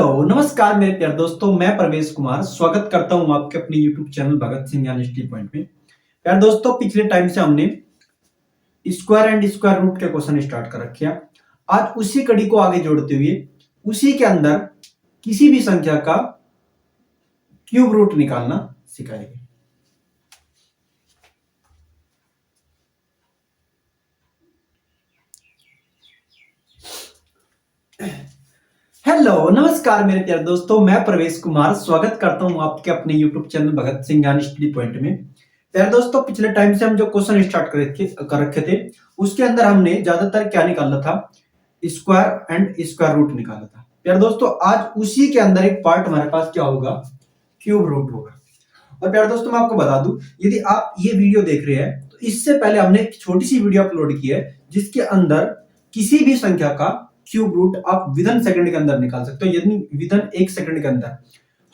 Hello नमस्कार मेरे प्यारे दोस्तों, मैं प्रवेश कुमार स्वागत करता हूं आपके अपने यूट्यूब चैनल भगत सिंह यानी स्टडी पॉइंट में। प्यारे दोस्तों, पिछले टाइम से हमने स्क्वायर एंड स्क्वायर रूट के क्वेश्चन स्टार्ट कर रखे हैं। आज उसी कड़ी को आगे जोड़ते हुए उसी के अंदर किसी भी संख्या का क्यूब रूट निकालना सिखाएंगे। हेलो नमस्कार मेरे प्यारे दोस्तों, मैं प्रवेश कुमार स्वागत करता हूं आपके अपने यूट्यूब चैनल भगत सिंह यानी स्टडी पॉइंट में। प्यारे दोस्तों, पिछले टाइम से हम जो क्वेश्चन स्टार्ट कर रखे थे उसके अंदर हमने ज्यादातर क्या निकाला था, स्क्वायर एंड स्क्वायर रूट निकाला था। प्यारे दोस्तों, आज उसी के अंदर एक पार्ट हमारे पास क्या होगा, क्यूब रूट होगा। और प्यारे दोस्तों, मैं आपको बता दूं, यदि आप ये वीडियो देख रहे हैं तो इससे पहले हमने एक छोटी सी वीडियो अपलोड की है जिसके अंदर किसी भी संख्या का क्यूब रूट आप विदिन सेकंड के अंदर निकाल सकते हो। यदि विदिन 1 सेकंड के अंदर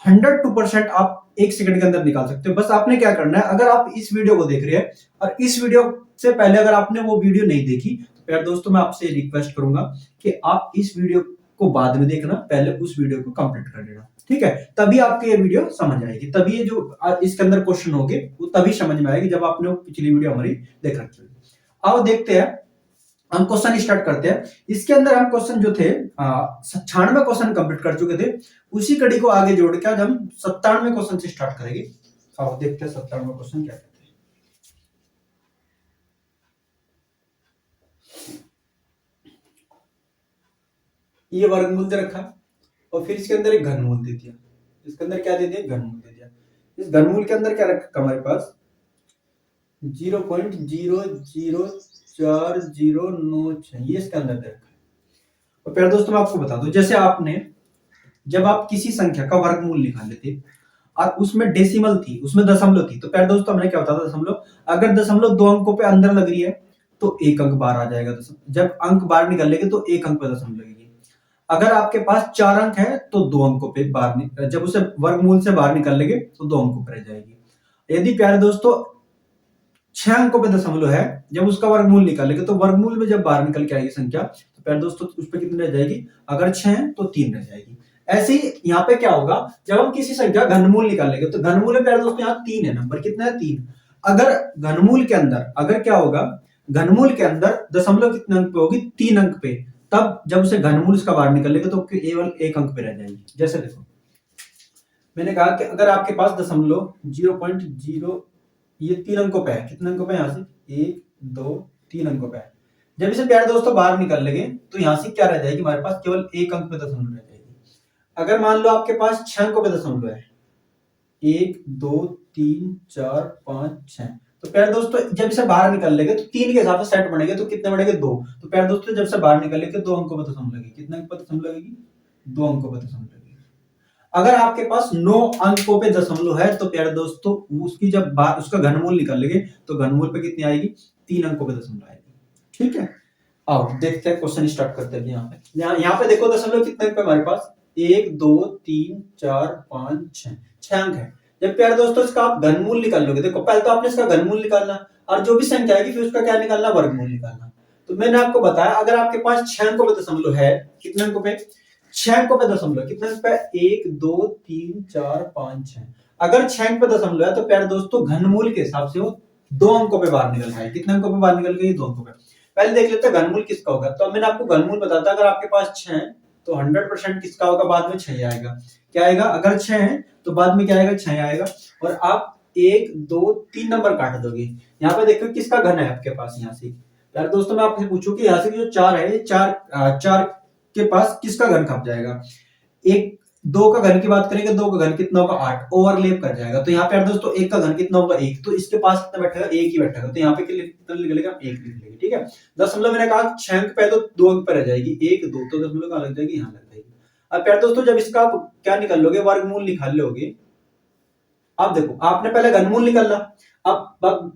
102% आप 1 सेकंड के अंदर निकाल सकते हो। बस आपने क्या करना है, अगर आप इस वीडियो को देख रहे हैं और इस वीडियो से पहले अगर आपने वो वीडियो नहीं देखी तो प्यारे दोस्तों, मैं आपसे रिक्वेस्ट करूंगा कि आप इस वीडियो को बाद में देखना, पहले उस वीडियो को कंप्लीट कर लेना, ठीक है। तभी आपको ये वीडियो समझ आएगी, तभी ये जो इसके अंदर क्वेश्चन होंगे वो तभी समझ में आएगी जब आपने पिछली वीडियो हमारी देख रखी होगी। आओ देखते हैं, हम क्वेश्चन स्टार्ट करते हैं। इसके अंदर हम क्वेश्चन जो थे 96 क्वेश्चन कंप्लीट कर चुके थे। उसी कड़ी को आगे जोड़ के आज हम 97 क्वेश्चन से स्टार्ट करेंगे। आओ देखते हैं 97 क्वेश्चन क्या कहते हैं। ये वर्गमूल दे रखा और फिर इसके अंदर एक घनमूल दे दिया। इसके अंदर क्या दे दिया, घनमूल दे दिया। इस घनमूल के अंदर क्या रखा हमारे पास 0.00409, ये इसके अंदर दे रखा है। और प्यारे दोस्तों, मैं आपको बता दूं, जैसे आपने जब आप किसी संख्या का वर्गमूल निकाले थे और उसमें डेसिमल थी, उसमें दशमलव थी, तो प्यारे दोस्तों हमने क्या होता था, दशमलव, अगर दशमलव 2 अंकों पे अंदर लग रही है तो 1 अंक बाहर आ जाएगा। जब अंक बाहर निकलेंगे तो 1 अंक पे दशमलव लगेगी। अगर आपके पास 4 अंक है तो 2 अंकों पे बाहर, जब उसे वर्गमूल से बाहर निकाल लेंगे तो 2 अंकों पर रह जाएगी। यदि प्यारे दोस्तों 6 अंकों पे दशमलव है, जब उसका वर्गमूल निकालेंगे तो वर्गमूल में जब बाहर निकल के आएगी संख्या तो प्यारे दोस्तों उस पे कितनी रह जाएगी, अगर 6 है तो 3 रह जाएगी। ऐसे ही यहाँ पे क्या होगा, जब हम किसी संख्या घनमूल निकालेंगे तो घनमूल में प्यारे दोस्तों यहाँ 3 है, नंबर कितना है, 3। अगर घनमूल के अंदर अगर क्या होगा, घनमूल के अंदर दशमलव कितने अंक पे होगी, 3 अंक पे, तब जब उसे घनमूल इसका बाहर निकलेगा तो केवल 1 अंक पे रह जाएगी। जैसे देखो मैंने कहा कि अगर आपके पास दशमलव 0.0, ये 3 अंकों पे है, कितने अंकों पे, यहाँ से 1 2 3 अंकों पे है। जब इसे प्यारे दोस्तों बाहर निकल लेंगे तो यहाँ से क्या रह जाएगी, हमारे पास केवल 1 अंक पे दशमलव रह जाएगी। अगर मान लो आपके पास 6 अंकों पे दशमलव है, 1 2 3 4 5 6, तो प्यारे दोस्तों जब इसे बाहर निकल लेंगे तो 3 के हिसाब से सेट बनेंगे, तो कितने बनेंगे, 2। तो प्यारे दोस्तों जब से बाहर निकल लेंगे 2 अंकों पे दशमलव लगेगी। कितने अंक पे दशमलव लगेगी, 2 अंकों पे दशमलव लगेगी। अगर आपके पास 9 अंकों पे दशमलव है तो प्यारे दोस्तों उसकी जब उसका घनमूल निकाल लेंगे तो घनमूल पे कितनी आएगी, 3 अंकों पे दशमलव आएगी, ठीक है। आओ देखते हैं, क्वेश्चन स्टार्ट करते हैं। यहाँ पे देखो दशमलव कितने अंक पे हमारे पास, 1 2 3 4 5 6 अंक है। जब प्यारे दोस्तों इसका आप घनमूल निकाल लोगे, देखो पहले तो आपने इसका घनमूल निकालना और जो भी संख्या आएगी फिर उसका क्या निकालना, वर्गमूल निकालना। तो मैंने आपको बताया अगर आपके पास 6 अंकों पे दशमलव है, कितने अंकों पे, 6 अंकों पे दशमलव, कितने अंक पे, 1 2 3 4 5 6। अगर 6 अंक पे दशमलव है तो प्यारे दोस्तों घनमूल के हिसाब से वो 2 अंकों पे बाहर निकल गई। कितने अंकों पे बाहर निकल गई, 2 अंकों पे। पहले देख लेते हैं घनमूल किसका होगा। तो मैंने आपको घनमूल बताया था, अगर आपके पास 6 है तो 100% किसका होगा, बाद में 6 आएगा। क्या आएगा, अगर 6 है तो बाद में क्या आएगा, 6 आएगा। और आप 1 2 3 नंबर काट दोगे। यहाँ पे देखो किसका घन है आपके पास, यहाँ से यार दोस्तों मैं आपसे पूछूं कि यहाँ से जो 4 है, 4 के पास किसका घन खप जाएगा। 1 2 का घन की बात करेंगे, 2 का घन कितना होगा, 8, ओवरलैप कर जाएगा। तो यहाँ पे दोस्तों 1 का घन कितना होगा, 1, तो इसके पास कितना बैठेगा, 1 ही बैठेगा। तो यहाँ पे कितना निकलेगा, 1 निकलेगा, ठीक है। दशमलव मैंने कहा 6 अंक पे तो 2 अंक पे रह जाएगी, 1 2, तो दशमलव कहाँ लग जाएगी, यहाँ लग जाएगी। अब प्यारे दोस्तों जब इसका आप क्या निकाल लोगे, वर्गमूल निकाल लोगे। अब देखो आपने पहले घनमूल निकालना, अब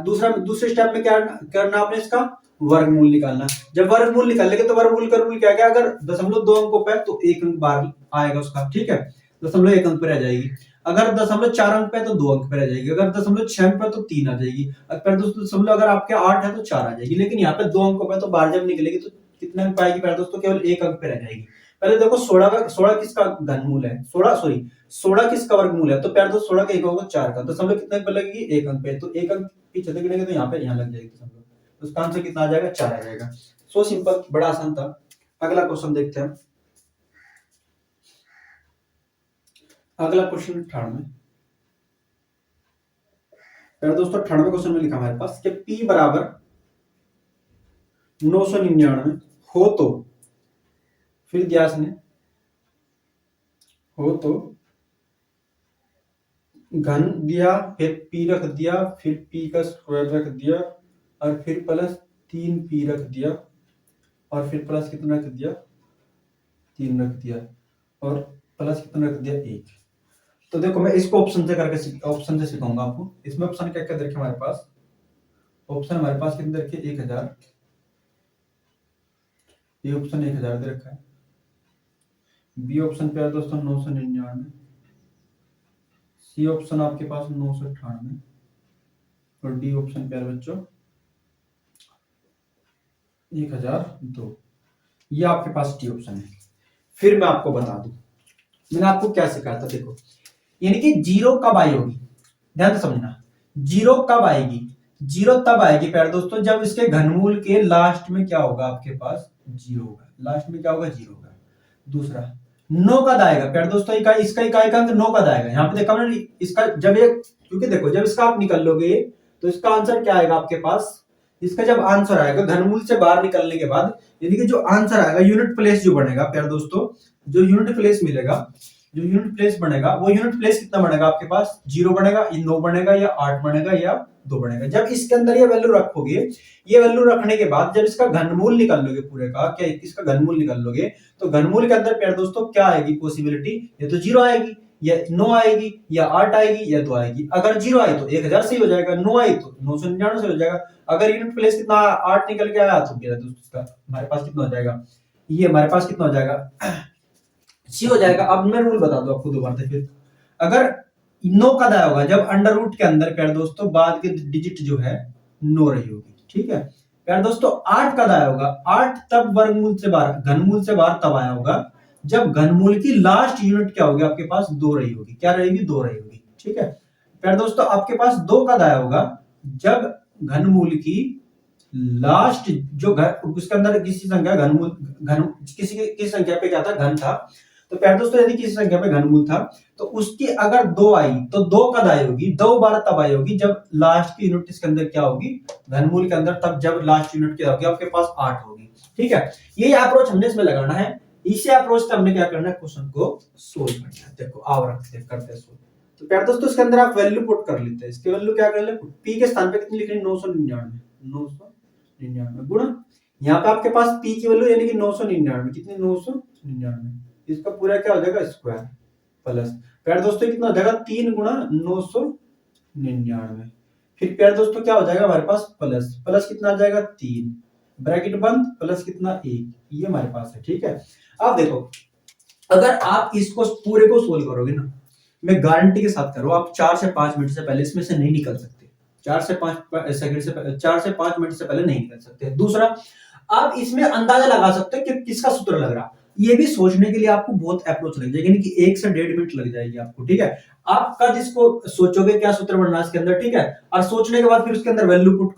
दूसरे स्टेप में क्या करना, आपने इसका वर्गमूल निकालना। जब वर्गमूल निकाल लेंगे तो वर्गमूल का रूल क्या है, अगर दशमलव 2 अंकों पे तो 1 अंक बाहर आएगा उसका, ठीक है। दशमलव 1 अंक पे रह जाएगी। अगर दशमलव 4 अंक पे तो 2 अंक पे रह जाएगी। अगर दशमलव 6 अंक पे तो 3 आ जाएगी। अगर दोस्तों दशमलव अगर आपके 8 है तो 4 आ जाएगी। लेकिन यहाँ पे 2 अंकों पे तो बाहर जब निकलेगी तो कितने अंक पाएगी प्यारे दोस्तों, केवल 1 अंक पे रह जाएगी। पहले देखो 16 किसका घनमूल है, 16 किसका वर्गमूल है, तो प्यार दोस्त 16 का एक होगा 4 का, दशमलव कितने पे लगेगी, 1 अंक पे, तो 1 अंक पीछे तक गिनेंगे तो यहाँ पे यहाँ लग जाएगी दशमलव, तो उसका आंसर कितना आ जाएगा, 4 आ जाएगा। सो सिंपल, बड़ा आसान था। अगला क्वेश्चन देखते हैं। अगला क्वेश्चन 98 प्यारे दोस्तों, 98 क्वेश्चन में लिखा हमारे पास कि P बराबर 999 हो तो, फिर दिया इसने हो तो घन दिया, फिर P रख दिया, फिर P का स्क्वायर रख दिया, और फिर प्लस 3P रख दिया, और फिर प्लस कितना रख दिया, 3 रख दिया, और प्लस कितना रख दिया, 1। तो देखो मैं इसको ऑप्शन से सिखाऊंगा आपको। इसमें ऑप्शन क्या क्या देखे हमारे पास, ऑप्शन हमारे पास कितने रखे, 1000, ये ऑप्शन 1000 दे रखा है। बी ऑप्शन पे है दोस्तों 999, सी ऑप्शन आपके पास 998, और डी ऑप्शन पे है बच्चों 1002। ये आपके पास डी ऑप्शन है। फिर मैं आपको बता दूं, मैंने आपको क्या सिखाया था, देखो यानी कि जीरो कब आई होगी, ध्यान से समझना, जीरो कब आएगी, जीरो तब आएगी प्यारे दोस्तों जब इसके घनमूल के लास्ट में क्या होगा, आपके पास जीरो होगा, लास्ट में क्या होगा, जीरो होगा। दूसरा, नो कद आएगा प्यारे दोस्तों, इसका इकाई का अंक नो कद आएगा, यहाँ पे देखा मैंने इसका, जब ये, क्योंकि देखो जब इसका आप निकल लोगे तो इसका आंसर क्या आएगा आपके पास, इसका जब आंसर आएगा घनमूल से बाहर निकलने के बाद, यानी कि जो आंसर आएगा, यूनिट प्लेस जो बनेगा प्यारे दोस्तों, जो यूनिट प्लेस मिलेगा, जो यूनिट प्लेस बनेगा, वो यूनिट प्लेस कितना बनेगा आपके पास, 0 बनेगा, 9 बनेगा, या 8 बनेगा, या 2 बनेगा। जब इसके अंदर ये वैल्यू रखोगे, ये वैल्यू रखने के बाद जब इसका घनमूल निकाल लोगे पूरे का, क्या इसका घनमूल निकाल लोगे, तो घनमूल के अंदर प्यारे दोस्तों क्या आएगी पॉसिबिलिटी, या तो 0 आएगी, या 9 आएगी, या 8 आएगी, या 2 आएगी। अगर 0 आई तो 1000 से ही हो जाएगा, 9 आई तो 999 से हो जाएगा। अगर यूनिट प्लेस कितना 8 निकल के आया तो मेरा दोस्त हमारे पास कितना हो जाएगा, ये हमारे पास कितना हो जाएगा, सी हो जाएगा। अब मैं रूल बता दूं आपको दोबारा से फिर, अगर 9 कद आया होगा जब अंडर रूट के अंदर प्यारे दोस्तों बाद के डिजिट जो है 9 रही होगी, ठीक है प्यारे दोस्तों। 8 कद आया होगा, 8 तब वर्गमूल से बाहर, घनमूल से बाहर तब आया होगा जब घनमूल की लास्ट यूनिट क्या होगी आपके पास, 2 रही होगी, क्या रहेगी, 2 रही होगी, ठीक है प्यारे दोस्तों। आपके पास 2 कद आया होगा जब घनमूल की लास्ट जो उसके अंदर किसी संख्या घनमूल, किसी संख्या पे क्या था, घन था, तो प्यारे दोस्तों यदि किसी संख्या पे घनमूल था तो उसकी अगर 2 आई तो 2 कद आई होगी, 2 बार तब आई होगी जब लास्ट की यूनिट इसके अंदर क्या होगी, घनमूल के अंदर, तब जब लास्ट यूनिट क्या होगी आपके पास 8 होगी, ठीक है। ये अप्रोच हमने इसमें लगाना है, इसी अप्रोच से हमने क्या करना है, क्वेश्चन को सोल्व करना है। देखो आओ रखते हैं, करते हैं सोल्व। तो प्यारे दोस्तों इसके अंदर आप वैल्यू पुट कर लेते हैं, इसके वैल्यू क्या कर ले, पी के स्थान पे कितनी लिख रहे हैं, 999, 999 गुणा, यहाँ पे आपके पास पी की वैल्यू यानी कि 999, कितनी, 999, इसका पूरा क्या हो जाएगा, स्क्वायर प्लस, प्यारे दोस्तों कितना हो जाएगा, 3 गुणा 999, फिर प्यारे दोस्तों क्या हो जाएगा हमारे पास, प्लस, प्लस कितना आ जाएगा, 3 ब्रैकेट बंद, प्लस कितना, 1, ये हमारे पास है, ठीक है। अब देखो अगर आप इसको पूरे को सोल्व करोगे ना, मैं गारंटी के साथ करो, आप 4 से 5 मिनट से पहले इसमें से नहीं निकल सकते, 4 से 5 सेकंड से 4 से 5 मिनट से पहले नहीं निकल सकते। दूसरा, आप इसमें अंदाजा लगा सकते हो कि किसका सूत्र लग रहा, ये भी सोचने के लिए आपको बहुत अप्रोच लग जाएगी, यानी कि 1 से 1.5 मिनट लग जाएगी आपको, ठीक है। आप कद इसको सोचोगे क्या सूत्र बनना है इसके अंदर, ठीक है, और सोचने के बाद फिर उसके अंदर वैल्यू पुट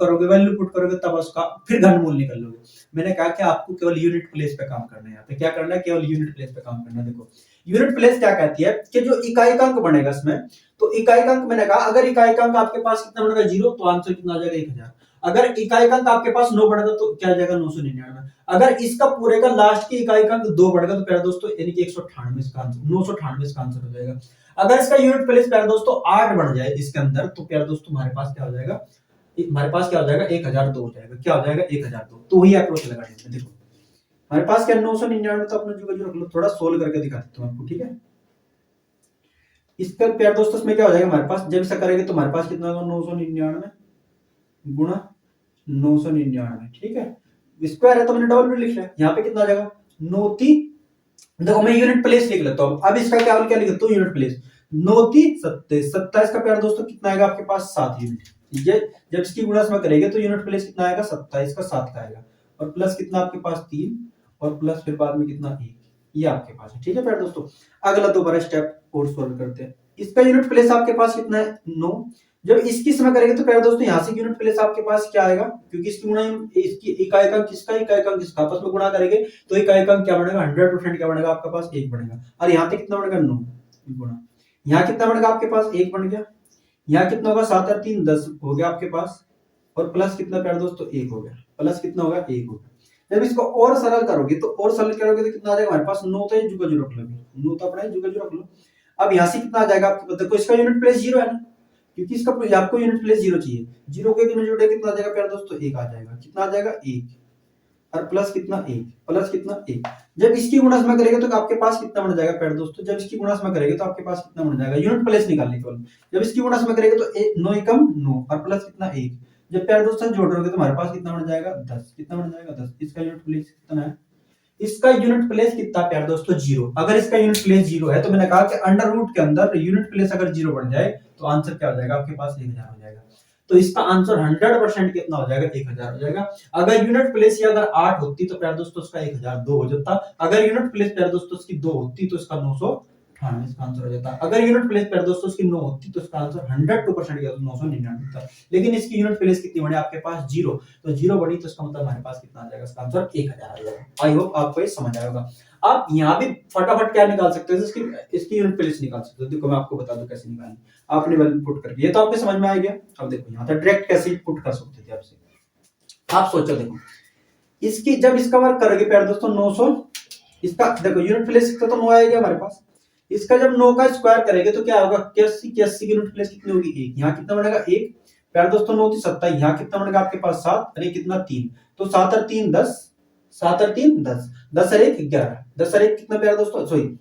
करोगे तब उसका फिर घनमूल निकल लोगे। मैंने कहा कि आपको केवल यूनिट प्लेस पे काम करना है, यहाँ पे क्या करना है, केवल यूनिट प्लेस पे काम करना है। देखो यूनिट प्लेस क्या कहती है कि जो इकाई अंक बनेगा इसमें, तो इकाई अंक मैंने कहा अगर इकाई अंक आपके पास कितना बनेगा, 0, तो आंसर कितना आ जाएगा, 1000। अगर इकाई अंक आपके पास 9 बढ़ेगा तो क्या आ जाएगा, 999। अगर इसका पूरे का लास्ट की इकाई अंक 2 बढ़ेगा तो प्यारे दोस्तों यानी कि 198 इसका आंसर, 998 इसका आंसर हो जाएगा। अगर इसका यूनिट प्लेस प्यारे दोस्तों 8 बढ़ जाए इसके अंदर, तो प्यारे दोस्तों हमारे पास क्या हो जाएगा, हमारे पास क्या हो जाएगा, 1002 हो जाएगा, क्या हो जाएगा, 1002। तो वही अप्रोच लगाने में, देखो हमारे पास क्या 999, तो अपना जो रख लो, थोड़ा सोल्व करके दिखा देता हूं आपको, ठीक है। इसका प्यारे दोस्तों इसमें क्या हो जाएगा हमारे पास, जब ऐसा करेंगे तो हमारे पास कितना होगा, 999 गुणा 999, ठीक है, स्क्वायर है तो मैंने डबल में लिख लिया, यहाँ पे कितना आ जाएगा, 9 देखो मैं यूनिट प्लेस लिख लेता हूं, अब इसका क्या लिख लेता हूं, यूनिट प्लेस, 9 27, 27 का प्यारे दोस्तों कितना आएगा आपके पास, 7 यूनिट, ठीक है। जब इसकी गुणा में करेंगे तो यूनिट प्लेस कितना आएगा, 27 का 7 का आएगा, और प्लस कितना आपके पास 3, और प्लस फिर बाद में कितना 1, ये आपके पास है। ठीक है प्यारे दोस्तों, अगला दोबारा स्टेप और सोल्व करते हैं। इसका यूनिट प्लेस आपके पास कितना है 9। जब इसकी समय करेंगे तो प्यारे दोस्तों यहाँ से यूनिट प्लेस आपके पास क्या आएगा, क्योंकि इसकी गुणा इसकी इकाई अंक किसका, इकाई अंक किसका, आपस में गुणा करेंगे तो इकाई अंक क्या बनेगा 100% क्या बनेगा आपके पास 1 बनेगा। और यहाँ पे कितना बनेगा 9 गुणा, यहाँ कितना बनेगा आपके पास 1 बन गया, यहाँ कितना होगा 7 और 3 10 हो गया आपके पास, और प्लस कितना प्यारे दोस्तों 1 हो गया, प्लस कितना होगा 1 होगा। जब इसको और सरल करोगे तो और सरल करोगे तो कितना आ जाएगा हमारे पास 9 तो जुगा जू रख लो, 9 तो अपना जुगा जू रख लो। अब यहाँ से कितना आ जाएगा आपको पता, देखो इसका यूनिट प्लेस 0 है ना, क्योंकि इसका आपको यूनिट प्लेस 0 चाहिए, 0 के यूनिट जोड़े कितना आ जाएगा प्यारे दोस्तों 1 आ जाएगा, कितना आ जाएगा 1, और प्लस कितना 1, प्लस कितना 1। जब इसकी गुणा में करेंगे तो आपके पास कितना बन जाएगा प्यारे दोस्तों, जब इसकी गुणा में करेंगे तो आपके पास कितना बन जाएगा, यूनिट प्लेस निकालने केवल, जब इसकी गुणा में करेंगे तो 9 एकम 9 और प्लस कितना 1, जब प्यारे दोस्तों जोड़ रहे तो हमारे पास कितना बन जाएगा 10, कितना बन जाएगा 10। इसका यूनिट प्लेस कितना है, इसका यूनिट प्लेस कितना प्यारे दोस्तों 0। अगर इसका यूनिट प्लेस 0 है तो मैंने कहा कि अंडर रूट के अंदर यूनिट प्लेस अगर 0 बन जाए तो आंसर क्या हो जाएगा आपके पास 1000 हो जाएगा। तो इसका आंसर 100% कितना हो जाएगा 1000 हो जाएगा। अगर यूनिट प्लेस ये अगर 8 होती तो प्यारे दोस्तों इसका 1002 हो जाता, अगर यूनिट प्लेस प्यारे दोस्तों इसकी 2 होती तो इसका 998 इसका आंसर हो जाता, अगर यूनिट प्लेस प्यारे दोस्तों इसकी 9 होती तो इसका आंसर 102% 999 होता। लेकिन इसकी यूनिट प्लेस कितनी बनी आपके पास 0, तो 0 बनी तो इसका मतलब हमारे पास कितना आ जाएगा, इसका आंसर 1000 आ जाएगा। आई होप आपको ये समझ आया होगा। आप यहाँ भी फटाफट क्या निकाल सकते हो, इसकी यूनिट प्लेस निकाल सकते हो। देखो मैं आपको बता दूं कैसे निकालनी, आपने वैल्यू पुट करके, ये तो आपको समझ में आ गया। अब देखो यहाँ तक डायरेक्ट कैसे पुट कर सकते थे आपसे, आप सोचो देखो इसकी जब इसका वर्क करोगे प्यारे दोस्तों 900, इसका देखो यूनिट प्लेस इसका तो 9 आएगा हमारे पास, इसका जब 9 का स्क्वायर करेंगे तो क्या होगा 81 की यूनिट प्लेस कितनी होगी 1, यहाँ कितना बनेगा 1 प्यारे दोस्तों 9 3 27, यहाँ कितना बनेगा आपके पास 7 और ये कितना 3, तो 7 और 3 10, 7 और 3 10, 10 और 1 11, 10 और 1 कितना प्यारे दोस्तों, सॉरी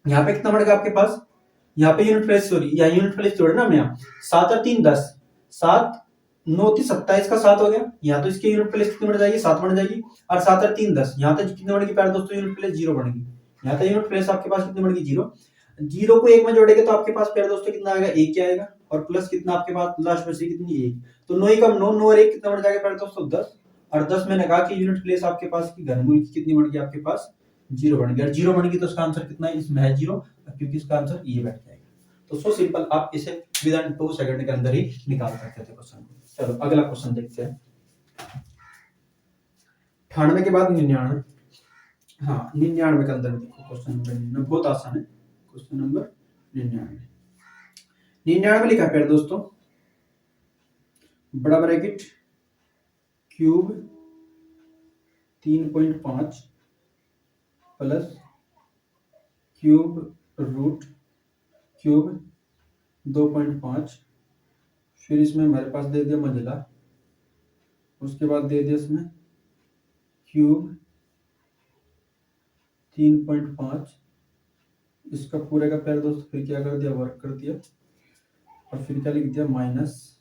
यहाँ पे कितना बनेगा आपके पास, यहाँ पे यूनिट प्लेस सॉरी यहाँ यूनिट प्लेस जोड़े ना, मैं 7 और 3 10, 7 9 3 27 का 7 हो गया, यहाँ तो इसकी यूनिट प्लेस कितनी बन जाएगी 7 बन जाएगी, और 7 और 3 10, यहाँ तक कितनी बनेगी प्यारे दोस्तों यूनिट प्लेस 0 बनेगी, यहाँ तक यूनिट प्लेस आपके पास कितनी बनेगी 0, 0 को 1 में जोड़ेंगे तो आपके पास प्यारे दोस्तों कितना आएगा 1 आएगा, और प्लस कितना आपके पास लास्ट में से कितनी 1, तो 9 का 9 9 और 1 कितना बन जाएगा प्यारे दोस्तों 10, और 10 मैंने कहा कि यूनिट प्लेस आपके पास की घनमूल की कितनी बन गई आपके पास 0 बन गया, और 0 बन गई तो इसका आंसर कितना है, इसमें है 0 क्योंकि इसका आंसर ये बैठ जाएगा। तो सो सिंपल, आप इसे विद इन 2 सेकंड के अंदर ही निकाल सकते थे क्वेश्चन को। चलो अगला क्वेश्चन देखते हैं, 98 के बाद 99, हाँ 99 के अंदर देखो क्वेश्चन नंबर 99 बहुत आसान है, क्वेश्चन नंबर 99 में लिखा है प्यारे दोस्तों, बड़ा bracket cube 3.5 plus cube root cube 2.5, फिर इसमें हमारे पास दे दिया मंजिला, उसके बाद दे दिया इसमें क्यूब 3.5, इसका पूरे का प्यारे दोस्त फिर क्या कर दिया वर्क कर दिया, और फिर क्या लिख दिया माइनस,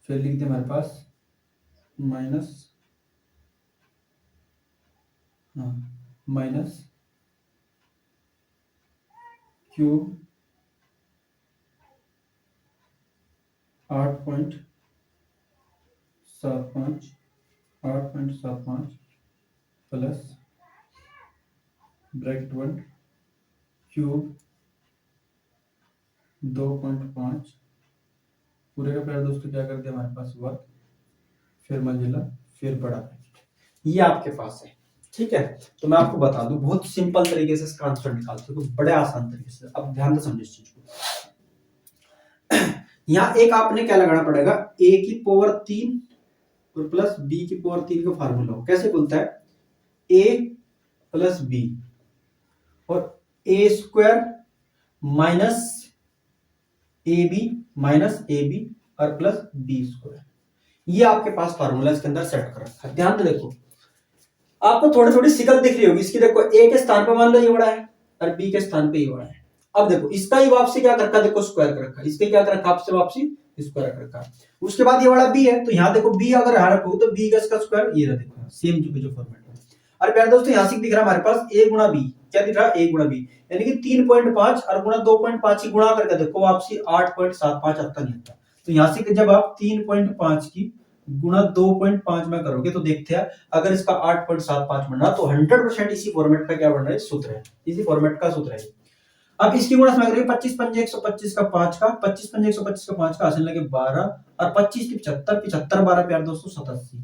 फिर लिख दिया हमारे पास माइनस, हाँ minus cube 8.75 plus bracket 1 cube 2.5, पूरे का प्यारे दोस्तों क्या कर दिया हमारे पास वर्क, फिर मंजिला, फिर बड़ा ब्रैकेट, ये आपके पास है। ठीक है, तो मैं आपको बता दूं बहुत सिंपल तरीके से इसका आंसर निकाल सकते हो, बड़े आसान तरीके से। अब ध्यान से समझो इस चीज को, यहाँ एक आपने क्या लगाना पड़ेगा, a की पावर 3 और प्लस b की पावर 3 का फार्मूला हो, कैसे बोलता है a प्लस b और a square minus A B और प्लस बी स्क्वायर, ये आपके पास फार्मूला इसके अंदर सेट कर रखा है। ध्यान से देखो, आपको थोड़ी थोड़ी शिकल दिख रही होगी इसकी, देखो ए के स्थान पर मान लो ये बड़ा है और बी के स्थान पे ये बड़ा है। अब देखो इसका ही वापसी क्या कर रखा, देखो स्क्वायर कर रखा, इसके क्या कर रखा आपसे वापसी स्क्वायर कर रखा, उसके बाद ये वाला बी है तो यहाँ देखो बी अगर यहाँ रखो तो बी का इसका स्क्वायर ये रहा, देखो सेम जो फॉर्मेट है। और प्यारे दोस्तों यहाँ से दिख रहा है हमारे पास a गुणा बी, क्या दिख रहा है a गुणा बी, यानी कि 3.5 और गुणा 2.5 की गुणा करके देखो वापसी 8.75 आता नहीं आता। तो यहाँ से जब आप 3.5 की गुणा 2.5 में करोगे तो देखते हैं अगर इसका 8.75 बन रहा तो 100% इसी फॉर्मेट का क्या बन रहा है, सूत्र है, इसी फॉर्मेट का सूत्र है। अब इसकी गुणा में करेंगे 25 पंजे 125 का 5 का 25 पंजे 125 का 5 का हासिल लगे 12 और 25 की 75 75 12 प्यार दोस्तों 87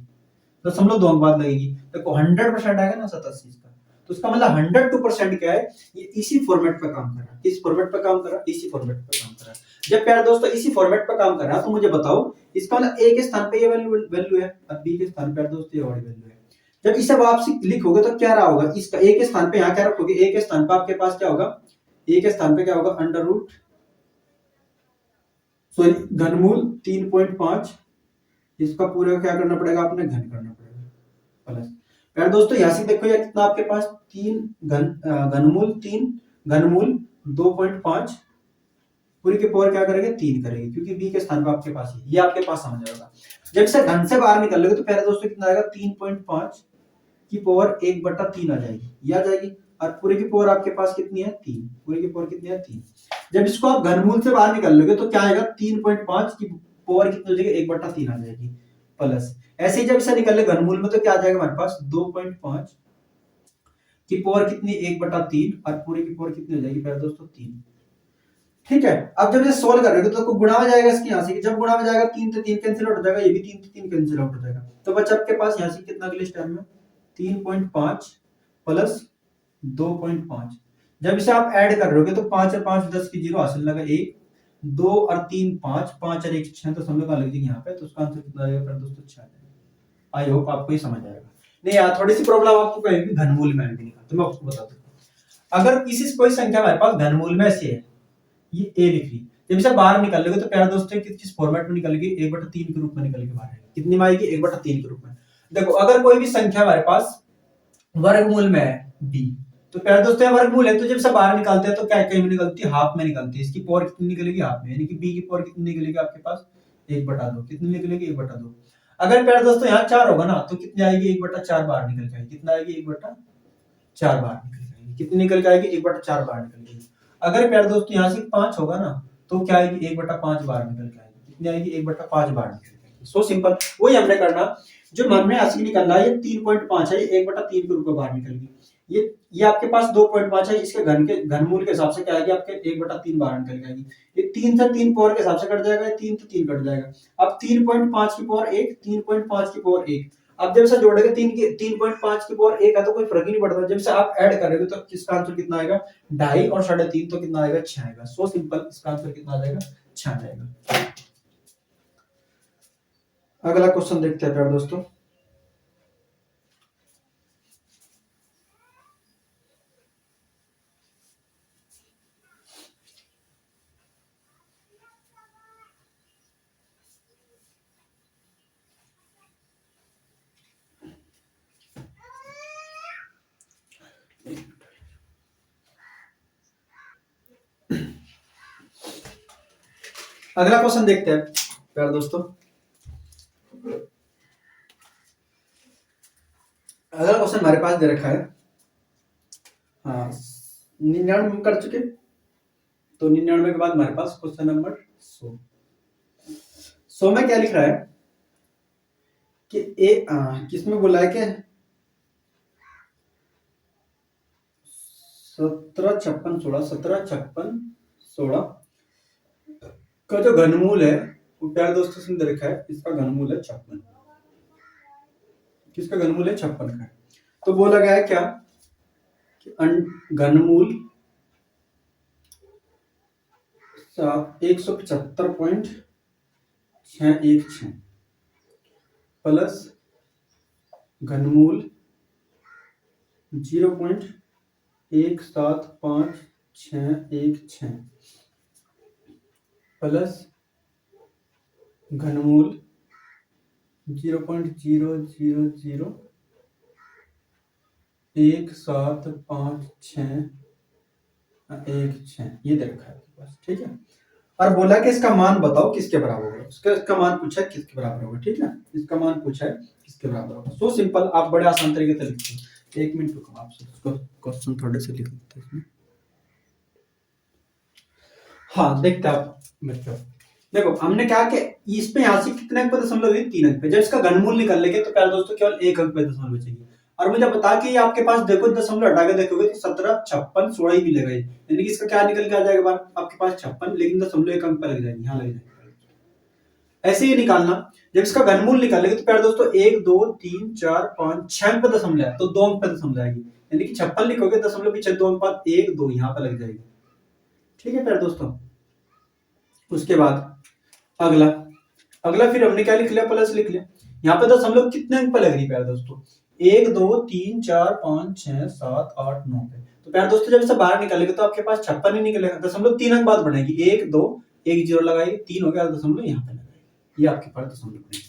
दशमलव दो अंक बाद लगेगी। देखो 100% आएगा ना 87 का, तो इसका मतलब 102% क्या है, ये इसी फॉर्मेट पे काम कर रहा है। किस फॉर्मेट पे काम कर रहा है, इसी फॉर्मेट पे काम कर रहा है। जब प्यारे दोस्तों इसी फॉर्मेट पे काम कर रहा है तो मुझे बताओ इसका मतलब ए के स्थान पे ये वैल्यू है और बी के स्थान पे दोस्तों ये वाली वैल्यू है। जब इसे वापसी लिखोगे तो क्या रहा होगा, इसका ए के स्थान पे यहाँ क्या रखोगे, ए के स्थान पे आपके पास क्या होगा, ए के स्थान पे क्या होगा, अंडर रूट सॉरी घनमूल 3.5, इसका पूरा क्या करना पड़ेगा, आपने घन करना पड़ेगा प्लस। प्यारे दोस्तों यहाँ से देखो ये कितना आपके पास 3 घनमूल 3 घनमूल 2.5 पूरी के पावर क्या करेंगे 3 करेंगे क्योंकि बी के स्थान पर आपके पास है, ये आपके पास समझ आएगा। जब इसे घन से बाहर निकल लोगे तो प्यारे दोस्तों कितना आएगा 3.5 की पावर 1/3 आ जाएगी, ये आ जाएगी और पूरे की पावर आपके पास कितनी है 3, पूरे की पावर कितनी है 3। जब इसको आप घनमूल से बाहर निकाल लोगे तो क्या आएगा 3.5 की पावर कितनी हो जाएगी 1/3 आ जाएगी प्लस। ऐसे ही जब इसे निकल ले घनमूल में तो क्या आ जाएगा हमारे पास 2.5 की पावर कितनी 1/3 और पूरे की पावर कितनी हो जाएगी प्यारे दोस्तों 3। ठीक है, अब जब ये सोल्व करोगे तो गुणा में जाएगा इसके यहाँ से, जब गुणा में जाएगा 3 तो 3 कैंसिल आउट हो जाएगा, ये भी 3 तो 3 कैंसिल आउट हो जाएगा, तो बच्चा आपके पास यहाँ से कितना अगले स्टेप में 3.5 प्लस 2.5। जब इसे आप ऐड कर रहे हो तो 5 और 5 10 की 0 हासिल लगा 1 2 और 3 5 5 और 1 6 तो समझ लग जाएगी यहाँ पे, तो उसका आंसर कितना आएगा फिर दोस्तों 6 आएगा। आई होप आपको ये समझ आएगा। नहीं यार थोड़ी सी प्रॉब्लम आपको कहेगी घनमूल में भी निकाल, तो मैं आपको बता दूं अगर किसी कोई संख्या हमारे पास घनमूल में ऐसी है, ये ए लिख रही, जब इसे बाहर निकाल लोगे तो प्यारे दोस्तों किस फॉर्मेट में निकलेगी 1/3 के रूप में निकल के बाहर आएगी, कितनी में आएगी 1/3 के रूप में। देखो अगर कोई भी संख्या हमारे पास वर्गमूल में है b, तो प्यारे दोस्तों वर्गमूल है तो जब से बाहर निकालते हैं तो क्या कहीं में निकलती है हाफ में निकलती है, इसकी पावर कितनी निकलेगी हाफ में, यानी कि b की पावर कितनी निकलेगी आपके पास 1/2, कितनी निकलेगी 1/2। अगर प्यारे दोस्तों यहाँ 4 होगा ना तो कितनी आएगी 1/4 बाहर निकल जाएगी, कितना आएगी 1/4 बाहर निकल जाएगी, कितनी निकल के आएगी 1/4 बाहर निकल जाएगी। अगर प्यारे दोस्तों यहाँ से 5 होगा ना तो क्या आएगी 1/5 बाहर निकल के आएगी, कितनी आएगी 1/5 बाहर निकल के आएगी। सो सिंपल, वही हमने करना जो मन में ऐसे निकल रहा है, ये 3.5 है, ये 1/3 के रूप में बाहर निकल गई। ये आपके पास 2.5 है, इसके घनमूल के हिसाब से क्या आएगी आपके 1/3 बाहर निकल जाएगी। ये 3 से 3 पावर के हिसाब से कट जाएगा, 3 से 3 कट जाएगा। अब 3.5 की पावर 1 3.5 की पावर 1, अब जब से जोड़ेंगे 3.5 की पावर 1 है तो कोई फर्क ही नहीं पड़ता, जब से आप ऐड करोगे तो इसका आंसर कितना आएगा 2.5 और 3.5 तो कितना आएगा 6 आएगा। सो सिंपल, इसका आंसर कितना आ जाएगा 6 आ जाएगा। अगला क्वेश्चन देखते हैं प्यारे दोस्तों। अगला क्वेश्चन देखते हैं प्यारे दोस्तों। अगला क्वेश्चन हमारे पास दे रखा है, हाँ 99 कर चुके, तो 99 के बाद हमारे पास क्वेश्चन नंबर 100 में क्या लिख रहा है कि किसमें बोला है कि 17 56 16 का जो घनमूल है वो प्यारे दोस्तों से दे रखा है, इसका घनमूल है 56, किसका घनमूल है 56 का। तो बोला गया है क्या कि घनमूल 175.616 प्लस घनमूल 0.17516 प्लस घनमूल 0.000175616 ये दे रखा है आपके पास, ठीक है। और बोला कि इसका मान बताओ किसके बराबर होगा, इसका मान पूछा है किसके बराबर होगा, ठीक है, इसका मान पूछा है किसके बराबर होगा। सो सिंपल, आप बड़े आसान तरीके से लिखते हैं। एक मिनट रुको, आपसे क्वेश्चन थोड़े से लिख लेते हैं। हाँ देखते हैं आप बच्चों, देखो हमने क्या कि इस पे यहाँ से कितने अंक पे दशमलव है, 3 अंक पे। जब इसका घनमूल निकाल लेंगे तो प्यारे दोस्तों केवल 1 अंक पे दशमलव बचेगी। और मुझे बता कि आपके पास देखो दशमलव हटा के देखोगे तो 17, 56, 16 ही मिलेगा, यानी कि इसका क्या निकल के आ जाएगा बार आपके पास 56, लेकिन दशमलव 1 अंक पे लग जाएगी, यहाँ लग जाएगी। ऐसे ही निकालना, जब इसका घनमूल निकालेंगे तो प्यारे दोस्तों 1, 2, 3, 4, 5, 6 अंक पे दशमलव है तो 2 अंक पे दशमलव आएगी, यानी कि 56 लिखोगे दशमलव पीछे 2 अंक बाद 1, 2 यहाँ पे लग जाएगी। ठीक है प्यारे दोस्तों। उसके बाद अगला अगला फिर हमने क्या लिख लिया, प्लस लिख लिया। यहाँ पे दशमलव कितने अंक पे लग रही है प्यारे दोस्तों, 1, 2, 3, 4, 5, 6, 7, 8, 9 पे। तो प्यारे दोस्तों जब इसे बाहर निकालेंगे तो आपके पास 56 ही निकलेगा, दशमलव 3 अंक बाद बढ़ेगी, 1, 2, 1 जीरो लगाएगी, 3 हो गया, दशमलव यहाँ पे लगाएगी, ये आपके पास दशमलव बनेगी।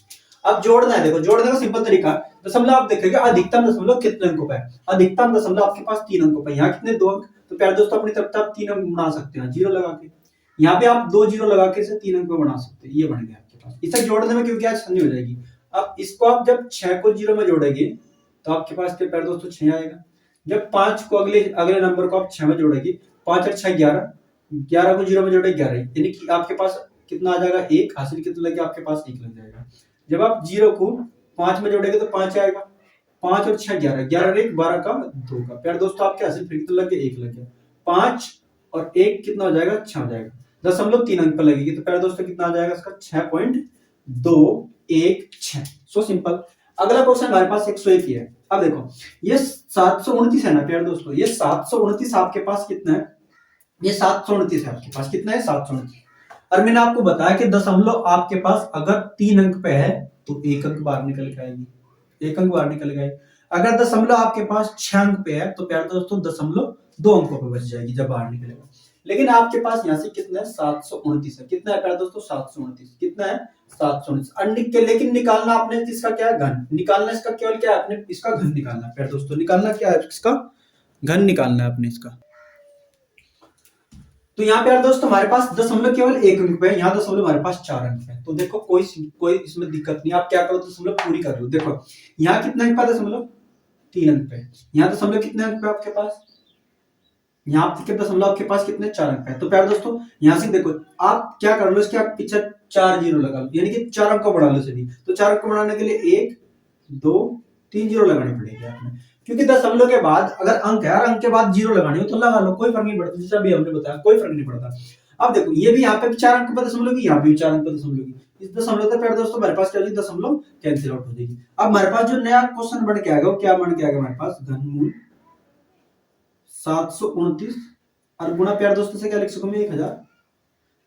अब जोड़ना है, देखो जोड़ने का सिंपल तरीका, दशमलव आप देखेंगे अधिकतम दशमलव कितने अंकों पे है, अधिकतम दशमलव आपके पास 3 अंकों पे, यहाँ कितने 2 अंक, तो प्यारे दोस्तों अपनी तरफ से आप 3 अंक बना सकते हैं जीरो लगा के, यहाँ पे आप 2 जीरो लगा के इसे 3 अंक में बना सकते हैं, ये बन गया आपके पास। इसे जोड़ने में क्योंकि आसानी हो जाएगी। अब इसको आप जब 6 को जीरो में जोड़ेंगे तो आपके पास प्यारे दोस्तों 6 आएगा। जब 5 को अगले अगले नंबर को आप 6 में जोड़ेंगे, 5 और 6 11, 11 को जीरो में जोड़े 11, यानी कि आपके पास कितना आ जाएगा, 1, हासिल कितना लगे आपके पास 1 लग जाएगा। जब आप जीरो को 5 में जोड़ेंगे तो 5 आएगा, 5 और 6 11, 11 और 1 12 का 2 का, प्यारे दोस्तों आपके हासिल फिर कितना लग गया, 1 लग गया। 5 और 1 कितना हो जाएगा, 6 हो जाएगा, दशमलव 3 अंक पर लगेगी, तो प्यारे दोस्तों कितना आ जाएगा इसका, 6.216। So simple. अगला क्वेश्चन हमारे पास 101 ही है। अब देखो ये 729 है ना प्यारे दोस्तों, ये 729 आपके पास कितना है, ये 729 है आपके पास, कितना है 729। और मैंने आपको बताया कि दशमलव आपके पास अगर 3 अंक पे है तो 1 अंक बाहर निकल के आएगी, 1 अंक बाहर निकल गए। अगर दशमलव आपके पास 6 अंक पे है तो प्यारे दोस्तों दशमलव 2 अंकों पे बच जाएगी जब बाहर निकलेगा। लेकिन आपके पास यहाँ से कितना है, 729 है, कितना है प्यारे दोस्तों 729, कितना है 729। लेकिन निकालना आपने किसका, क्या है घन, निकालना इसका केवल क्या है, आपने इसका घन निकालना है प्यारे दोस्तों, निकालना क्या है इसका घन निकालना है आपने इसका। तो यहाँ पे यार दोस्तों हमारे पास दशमलव केवल 1 अंक पे है, यहाँ दशमलव हमारे पास 4 अंक पे है, तो देखो कोई इसमें दिक्कत नहीं, आप क्या करो दशमलव पूरी कर लो। देखो यहाँ कितना अंक पे दशमलव 3 अंक पे, यहाँ दशमलव कितने अंक पे आपके पास, यहाँ पे दशमलव आपके पास कितने 4 अंक पे है। तो प्यारे दोस्तों यहाँ से देखो आप क्या कर लो, इसके आप पीछे 4 जीरो लगा लो, यानी कि 4 अंक को बढ़ा लो सभी। तो 4 अंक को बढ़ाने के लिए 1, 2, 3 जीरो लगानी पड़ेगी आपने, क्योंकि दशमलव के बाद अगर अंक है और अंक के बाद जीरो लगानी हो तो लगा लो, कोई फर्क नहीं पड़ता, जैसा भी हमने बताया कोई फर्क नहीं पड़ता। अब देखो ये भी यहाँ पे 4 अंक पर दशमलव की, यहाँ पे 4 अंक पर दशमलव की, इस दशमलव से प्यारे दोस्तों हमारे पास क्या होगी, दशमलव कैंसिल आउट हो जाएगी। अब हमारे पास जो नया क्वेश्चन बन के आएगा वो क्या बन के आएगा, हमारे पास घनमूल 729 और गुणा प्यारे दोस्तों से क्या लिख सकूं मैं 1000,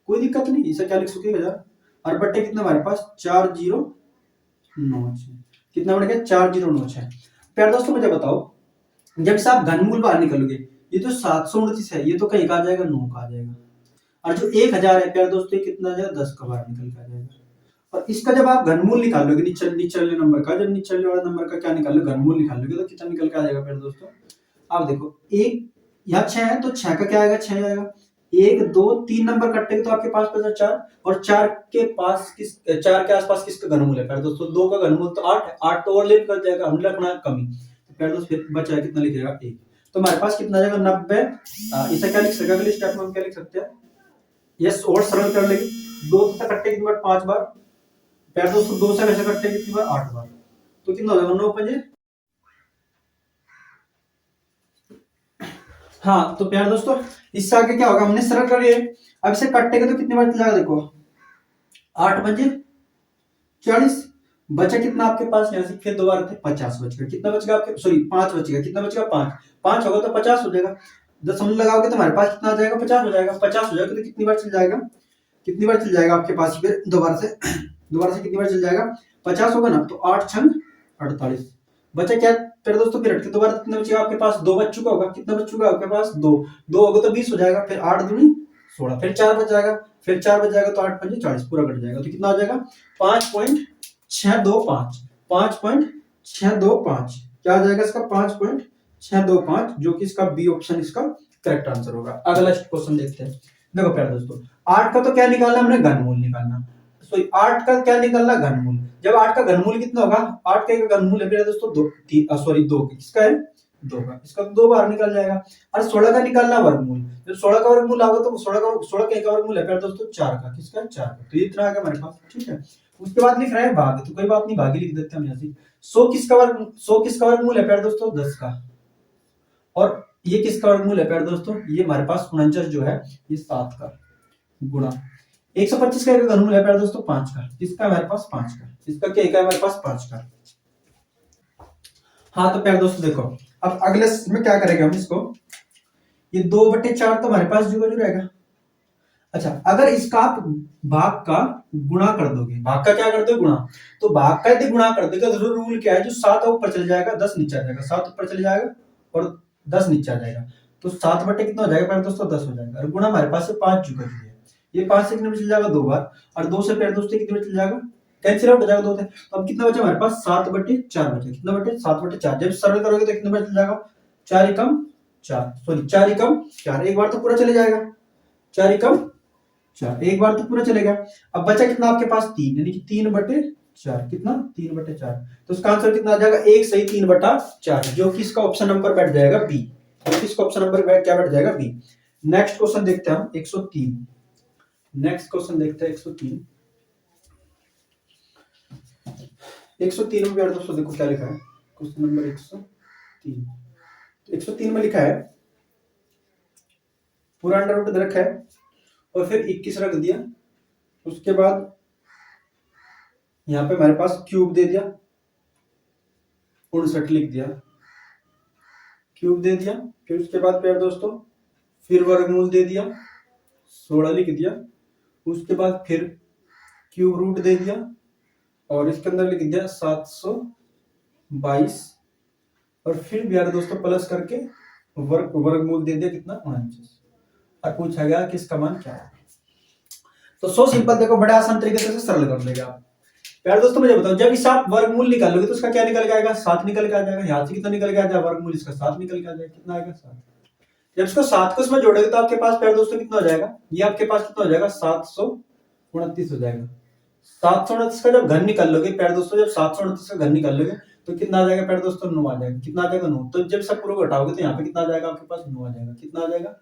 कोई दिक्कत नहीं, इसे क्या लिख सकूं 1000 और बट्टे कितना हमारे पास 4096, कितना बन गया 4096। प्यारे दोस्तों मुझे बताओ जब से आप घनमूल बाहर निकलोगे, ये जो 729 है ये तो कहीं का आ जाएगा 9 का आ जाएगा, और जो 1000 है प्यारे दोस्तों ये कितना आ जाएगा 10 का बाहर निकल के आ जाएगा। और इसका जब आप घनमूल निकालोगे निचले नंबर का, जब निचले वाले नंबर का क्या निकालोगे घनमूल निकालोगे तो कितना निकल के आ जाएगा प्यारे दोस्तों। आप देखो एक यहाँ 6 है तो 6 का क्या आएगा 6 आएगा, 1, 2, 3 नंबर कटेंगे तो आपके पास बचा 4, और 4 के पास 4 के आसपास किसका घनमूल है प्यारे दोस्तों 2 का घनमूल तो 8 है, 8 तो और लेट कर जाएगा, हमने रखना है कमी, तो प्यारे दोस्तों फिर बचा है कितना लिखेगा 1, तो हमारे पास कितना आ जाएगा 90। इसे क्या लिख सकते हैं अगले स्टेप में, हम क्या लिख सकते हैं, यस और सरल कर लेंगे, 2 से कट्टे कितनी बार 5 बार, प्यारे दोस्तों 2 से कैसे कट्टे कितनी बार 8 बार, तो कितना हो जाएगा 9 5। हाँ तो प्यारे दोस्तों इससे आगे क्या होगा, हमने सरल कर लिया, अब इसे कटेगा तो कितनी बार चल जाएगा, देखो 8 पंजे 40, बचा कितना आपके पास, यहाँ से फिर दोबारा थे 50 बचेगा, कितना बचेगा आपके, सॉरी 5 बचेगा, कितना बचेगा 5, 5 होगा तो 50 हो जाएगा, दशमलव लगाओगे तो हमारे पास कितना आ जाएगा 50 हो जाएगा, 50 हो जाएगा तो कितनी बार चल जाएगा, कितनी बार चल जाएगा आपके पास, फिर दोबारा से कितनी बार चल जाएगा 50 होगा ना, तो 8 छंग 48, बचा क्या फिर दोस्तों, फिर हट के दोबारा कितना बचेगा आपके पास, 2 बच चुका होगा, कितना बच चुका आपके पास 2, 2 होगा तो 20 हो जाएगा, फिर 8 दूनी 16, फिर 4 बच जाएगा, फिर 4 बच जाएगा तो 8 पंजे 40 पूरा कट जाएगा, तो कितना आ जाएगा 5.625, 5.625 क्या आ जाएगा इसका 5.625, जो कि इसका बी ऑप्शन इसका करेक्ट आंसर होगा। अगला क्वेश्चन देखते हैं। देखो प्यारे दोस्तों 8 का तो क्या निकालना हमने घनमूल निकालना, सो 8 का क्या निकालना घनमूल, जब 8 का घनमूल कितना होगा, 8 का घनमूल है प्यारे दोस्तों 2, सॉरी 2 किसका है 2 का, इसका तो 2 बार निकल जाएगा। और 16 का निकालना वर्गमूल, जब 16 का वर्गमूल आएगा तो 16 का एक वर्गमूल है प्यारे दोस्तों 4 का, किसका 4 का, तो ये इतना आ गया हमारे पास, ठीक है। उसके बाद लिख रहा है भाग, तो कोई बात नहीं, भाग ही लिख देते हैं हम यहाँ से। 100 किसका वर्गमूल है प्यारे दोस्तों 10 का, और ये किसका वर्गमूल है प्यारे दोस्तों, ये हमारे पास 49 जो है ये 7 का, गुणा 125 का एक घनमूल है प्यारे दोस्तों 5 का, इसका हमारे पास 5 का, इसका क्या है हमारे पास 5 का। हाँ तो प्यारे दोस्तों देखो, अब अगले में क्या करेंगे हम इसको, ये 2/4 तो हमारे पास जो रहेगा। अच्छा, अगर इसका आप भाग का गुणा कर दोगे, भाग का क्या कर दोगे गुणा, तो भाग का यदि गुणा कर दोगे तो रूल क्या है, जो 7 ऊपर चले जाएगा 10 नीचे आ जाएगा, 7 ऊपर चले जाएगा और 10 नीचे आ जाएगा, तो 7 बटे कितना हो जाएगा प्यारे दोस्तों 10 हो जाएगा, और गुणा हमारे पास से 5 चुका है, ये 5 से कितने में चल जाएगा 2 बार, और 2 से प्यारे दोस्तों कितने में चल जाएगा, कैंसिल आउट हो जाएगा 2 से। तो अब कितना बचा हमारे पास 7/4 बचा, कितना बटे 7/4, जब सरल करोगे तो कितने में चल जाएगा 4 एकम 4, सॉरी 4 एकम 4, एक बार तो पूरा चले जाएगा, 4 एकम 4, एक बार तो पूरा चलेगा। अब बचा कितना आपके पास 3, यानी कि 3/4, कितना 3/4, तो उसका आंसर कितना आ जाएगा 1 सही 3/4, जो कि इसका ऑप्शन नंबर बैठ जाएगा बी, जो कि इसका ऑप्शन नंबर क्या बैठ जाएगा बी। नेक्स्ट क्वेश्चन देखते हैं हम 103, नेक्स्ट क्वेश्चन देखते हैं 103, 103 में यार दोस्तों देखो क्या लिखा है, क्वेश्चन नंबर 103, 103 में लिखा है पूरा अंडर रूट दे रखा है और फिर 21 रख दिया, उसके बाद यहाँ पे हमारे पास क्यूब दे दिया, 59 लिख दिया, क्यूब दे दिया, फिर उसके बाद प्यारे दोस्तों फिर वर्गमूल दे दिया, 16 लिख दिया, उसके बाद फिर क्यूब रूट दे दिया और इसके अंदर लिख दिया 722 और फिर प्यारे दोस्तों प्लस करके वर्गमूल दे दिया कितना 49 और पूछा गया कि इसका मान क्या है। तो सो सिंपल, देखो बड़े आसान तरीके से सरल कर लेगा आप। प्यारे दोस्तों मुझे बताओ, जब इस आप वर्गमूल निकालोगे तो उसका क्या निकल के आएगा 7 निकल के आ जाएगा, यहाँ से कितना निकल के आ जाएगा वर्गमूल इसका 7 निकल के आ जाएगा, कितना आएगा 7। जब इसको 7 को इसमें जोड़ोगे तो आपके पास प्यारे दोस्तों कितना हो जाएगा, ये आपके पास कितना हो जाएगा 729 हो जाएगा। 729 का जब घन निकाल लोगे प्यारे दोस्तों, जब 729 का घन निकाल लोगे तो कितना आ जाएगा प्यारे दोस्तों 9 आ जाएगा, कितना आ जाएगा 9, तो जब सब पूरा घटाओगे तो यहाँ पे कितना आ जाएगा आपके पास 9 आ जाएगा, कितना आ जाएगा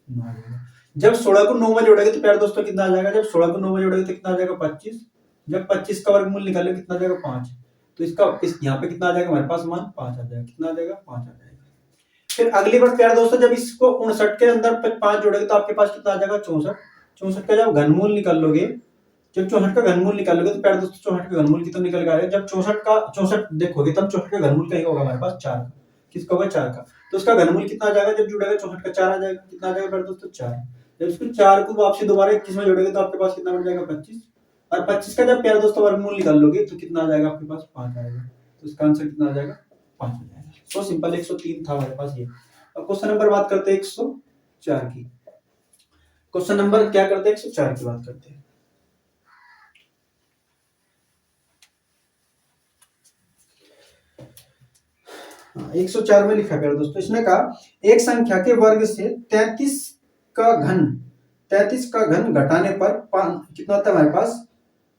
9 आ जाएगा। जब 16 को 9 में जोड़ोगे तो प्यारे दोस्तों कितना आ जाएगा, जब 16 को 9 में जोड़ोगे तो कितना आ जाएगा 25, जब 25 का वर्गमूल निकालोगे कितना आ जाएगा 5, तो इसका यहाँ पे कितना आ जाएगा हमारे पास मान 5 आ जाएगा, कितना आ जाएगा 5 आ जाएगा। फिर अगली बार प्यारे दोस्तों जब इसको 59 के अंदर 5 जोड़ोगे तो आपके पास कितना आ जाएगा 64, 64 का जब घनमूल निकाल लोगे, जब 64 का घनमूल निकालोगे तो प्यारे दोस्तों 64 का घनमूल कितना निकल आएगा, जब 64 का 64 देखोगे तब 64 का घनमूल कहीं होगा हमारे पास 4 का, किसका होगा 4 का, तो उसका घनमूल कितना आ जाएगा, जब जुड़ेगा 64 का 4 आ जाएगा, कितना आ जाएगा प्यारे दोस्तों 4। जब इसको 4 को वापसी दोबारा 21 में जोड़ोगे तो आपके पास कितना बन जाएगा 25, और 25 का जब प्यारे दोस्तों वर्गमूल निकाल लोगे तो कितना आ जाएगा आपके पास 5 आएगा, तो इसका आंसर कितना आ जाएगा 5 आ जाएगा। सो सिंपल 103 था हमारे पास ये। अब क्वेश्चन नंबर बात करते हैं 104 की, क्वेश्चन नंबर क्या करते हैं 104 की बात करते हैं। हाँ, 104 में लिखा है दोस्तों, इसने कहा एक संख्या के वर्ग से 33 का घन घटाने पर कितना आता है हमारे पास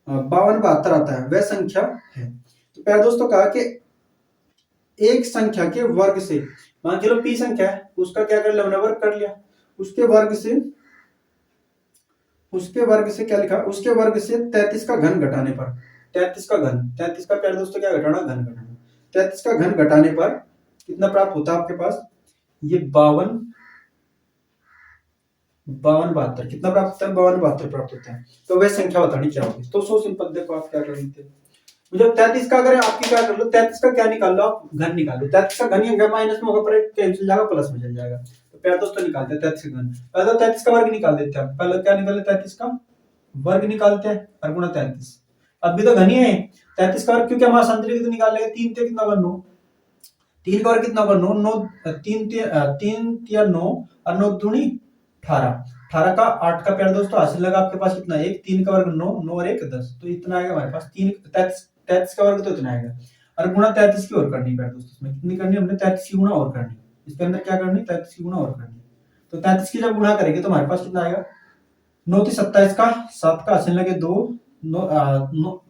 52 आता है, वह संख्या है। तो प्यारे दोस्तों कहा कि एक संख्या के वर्ग से, मान चलो पी संख्या है, उसका क्या कर लिया हमने वर्ग कर लिया, उसके वर्ग से क्या लिखा, उसके वर्ग से 33 का घन घटाने पर, 33 का घन, 33 का प्यारे दोस्तों क्या घटाना घन घटाना, 33 का घन घटाने पर कितना प्राप्त होता है आपके पास, ये 52 72 कितना प्राप्त होता है 52 72 प्राप्त होता है। तो वह संख्या बतानी क्या होगी, तो सो सिंपल देखो आप क्या कर लेते हैं, मुझे 33 का अगर आपकी क्या कर लो, 33 का क्या निकाल लो आप घन निकाल लो, 33 का घन ही माइनस में होगा पर कैंसिल जाएगा प्लस में चल जाएगा, तो प्यारे दोस्तों निकालते हैं 33 का घन, पहले 33 का वर्ग निकाल देते हैं, पहले क्या निकालते हैं 33 का वर्ग निकालते हैं और गुणा 33, अब भी तो घन ही है 33 का वर्ग, क्योंकि हम आसानी से निकाल लेंगे, 3 कितना होगा 9, 3 का वर्ग कितना होगा 9, 3 या 9 और 9 दूनी 18, 18 का 8 का प्यारे दोस्तों हासिल लगा आपके पास कितना 1, 3 का वर्ग 9, 9 और 1 10, तो इतना आएगा हमारे पास 33 का वर्ग तो इतना आएगा, और गुणा 33 की और करनी प्यारे दोस्तों, इसमें कितनी करनी हमने 33 की गुणा और करनी, इसके अंदर क्या करनी 33 की गुणा और करनी, तो 33 की जब गुणा करेंगे तो हमारे पास कितना आएगा 9 27 का 7 का हासिल लगे 2,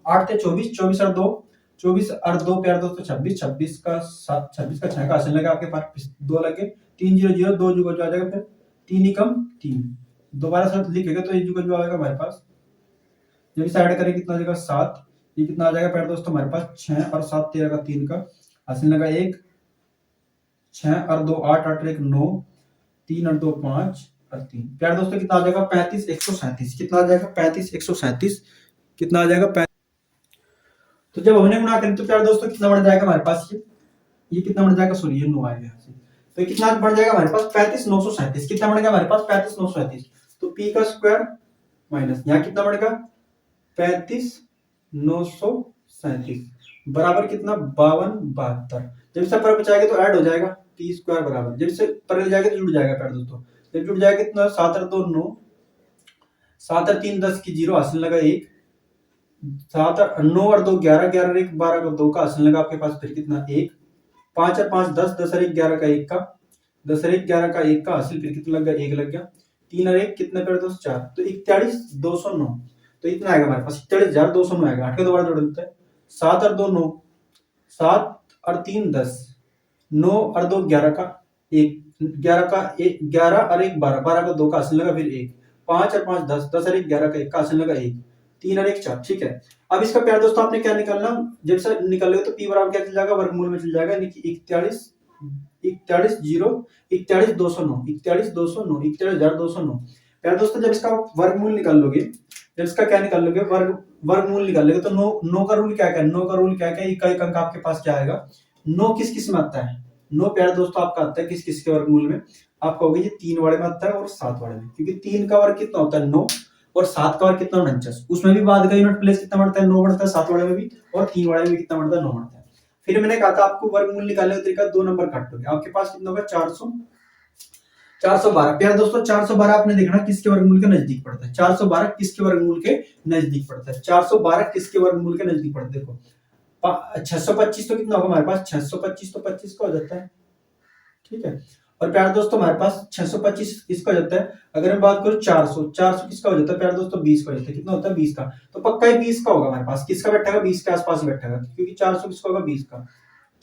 8 थे 24, 24 और 2 24 और 2 प्यार दोस्तों 26, 26 का 7, 26 का 6 का आसन लगा आपके पास 2 लगे 3 0 0 2 जुगा जो आ जाएगा, फिर 3 ही कम 3, दोबारा साथ लिखेगा तो ये जुगा जो आएगा हमारे पास, जब इसे ऐड करें कितना आ जाएगा 7, ये कितना आ जाएगा प्यार दोस्तों हमारे पास 6 और 7 13 का 3 का आसन लगा 1, 6 और 2 8 8 और 1 9, 3 और 2 5 और 3 प्यार दोस्तों कितना आ जाएगा 35 137, कितना आ जाएगा 35 137, कितना आ जाएगा 35। तो जब हमने गुणा करें तो प्यार दोस्तों कितना बढ़ जाएगा हमारे पास, ये कितना बढ़ जाएगा, सॉरी ये 9 आएगा, तो ये कितना बढ़ जाएगा हमारे पास 35 937, कितना बढ़ेगा हमारे पास 35 937, तो p का स्क्वायर माइनस यहाँ कितना बढ़ेगा 35 937 बराबर कितना 52 72, जब इसे पर बचाएगा तो ऐड हो जाएगा p स्क्वायर बराबर, जब इसे पर ले जाएगा तो जुड़ जाएगा प्यार दोस्तों, जब जुड़ जाएगा कितना 7 और 2 9, 7 और 3 10 की 0 आसन लगा 1, 7 और 9 और 2 11 11 और 1 12 का 2 का आसन लगा आपके पास, फिर कितना 1, 5 और 5 10 10 और 1 11 का 1 का, 10 और 1 11 का 1 का हासिल, फिर कितना लग गया 1 लग गया, 3 और 1 कितने कर दोस्त 4, तो 41 209, तो इतना आएगा हमारे पास 41,209 आएगा, 8 के दोबारा जोड़ देते हैं, 7 और 2 9, 7 और 3 10, 9 और 2 11 का 1, 11 का 1 11 और 1 12, 12 का 2 का हासिल लगा, फिर 1, 5 और 5 10 10 और 1 11 का 1 का हासिल लगा 1, 3 और 1 4, ठीक है। अब इसका प्यार दोस्तों आपने क्या निकालना, जब से निकालोगे तो p बराबर क्या चल जाएगा, वर्गमूल में चल जाएगा, यानी कि 41 41 0 41 209 41 209 41,209। प्यार दोस्तों जब इसका वर्गमूल निकाल लोगे, जब इसका क्या निकाल लोगे वर्गमूल निकाल लोगे, तो 9 का रूल क्या है, 9 का रूल क्या है, एक अंक आपके पास क्या आएगा, 9 किस किस में आता है, 9 प्यार दोस्तों आपका आता है किस किस के वर्गमूल में, आप कहोगे ये 3 वाले में आता है और 7 वाले में, क्योंकि 3 का वर्ग कितना होता है 9 और 7 का वर्ग कितना 49, उसमें भी बाद का यूनिट प्लेस कितना बढ़ता है 9 बढ़ता है, 7 वाले में भी और 3 वाले में कितना बढ़ता है 9 बढ़ता है। फिर मैंने कहा था आपको वर्गमूल निकालने का तरीका 2 नंबर काट लोगे, आपके पास कितना होगा 412 प्यार दोस्तों 412 आपने देखना किसके वर्गमूल के नजदीक पड़ता है, 412 किसके वर्गमूल के नजदीक पड़ता है, 412 किसके वर्गमूल के नजदीक पड़ता है, देखो 625 तो कितना होगा हमारे पास 625 तो 25 का हो जाता है, ठीक है, और प्यार दोस्तों हमारे पास 625 किसका हो जाता है, अगर मैं बात करूं 400 किसका हो जाता है प्यार दोस्तों 20 का हो जाता है, कितना होता है 20 का, तो पक्का ही 20 का होगा हमारे पास, किसका बैठेगा 20 के आसपास ही बैठेगा, क्योंकि 400 किसका होगा 20 का,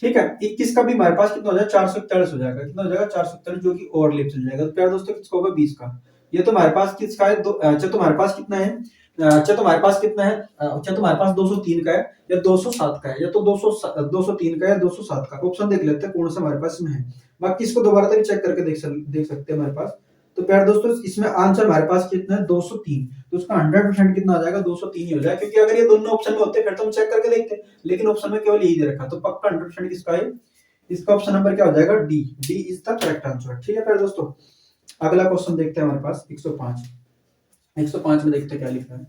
ठीक है। 21 का भी हमारे पास कितना हो जाएगा 441 हो जाएगा, कितना हो जाएगा 441, जो कि ओवरलैप चल जाएगा, तो प्यार दोस्तों किसका होगा 20 का, ये तो हमारे पास किसका है, अच्छा तो हमारे पास कितना है, अच्छा तो हमारे पास कितना है, अच्छा तो हमारे पास 203 का है या 207 का है, या तो 203 का या 207 का, ऑप्शन देख लेते हैं कौन सा हमारे पास में है, बाकी इसको दोबारा तक चेक करके देख सकते हैं हमारे पास। तो प्यार दोस्तों इसमें आंसर हमारे पास कितना है 203, तो उसका 100% कितना आ जाएगा 203 ही हो जाएगा, क्योंकि अगर ये दोनों ऑप्शन में होते फिर तो हम चेक करके देखते, लेकिन ऑप्शन में केवल यही दे रखा, तो पक्का 100% किसका है, इसका ऑप्शन नंबर क्या हो जाएगा D, D is the correct answer, ठीक है प्यार दोस्तों। अगला क्वेश्चन देखते हैं हमारे पास 105 में देखते हैं क्या लिखा है,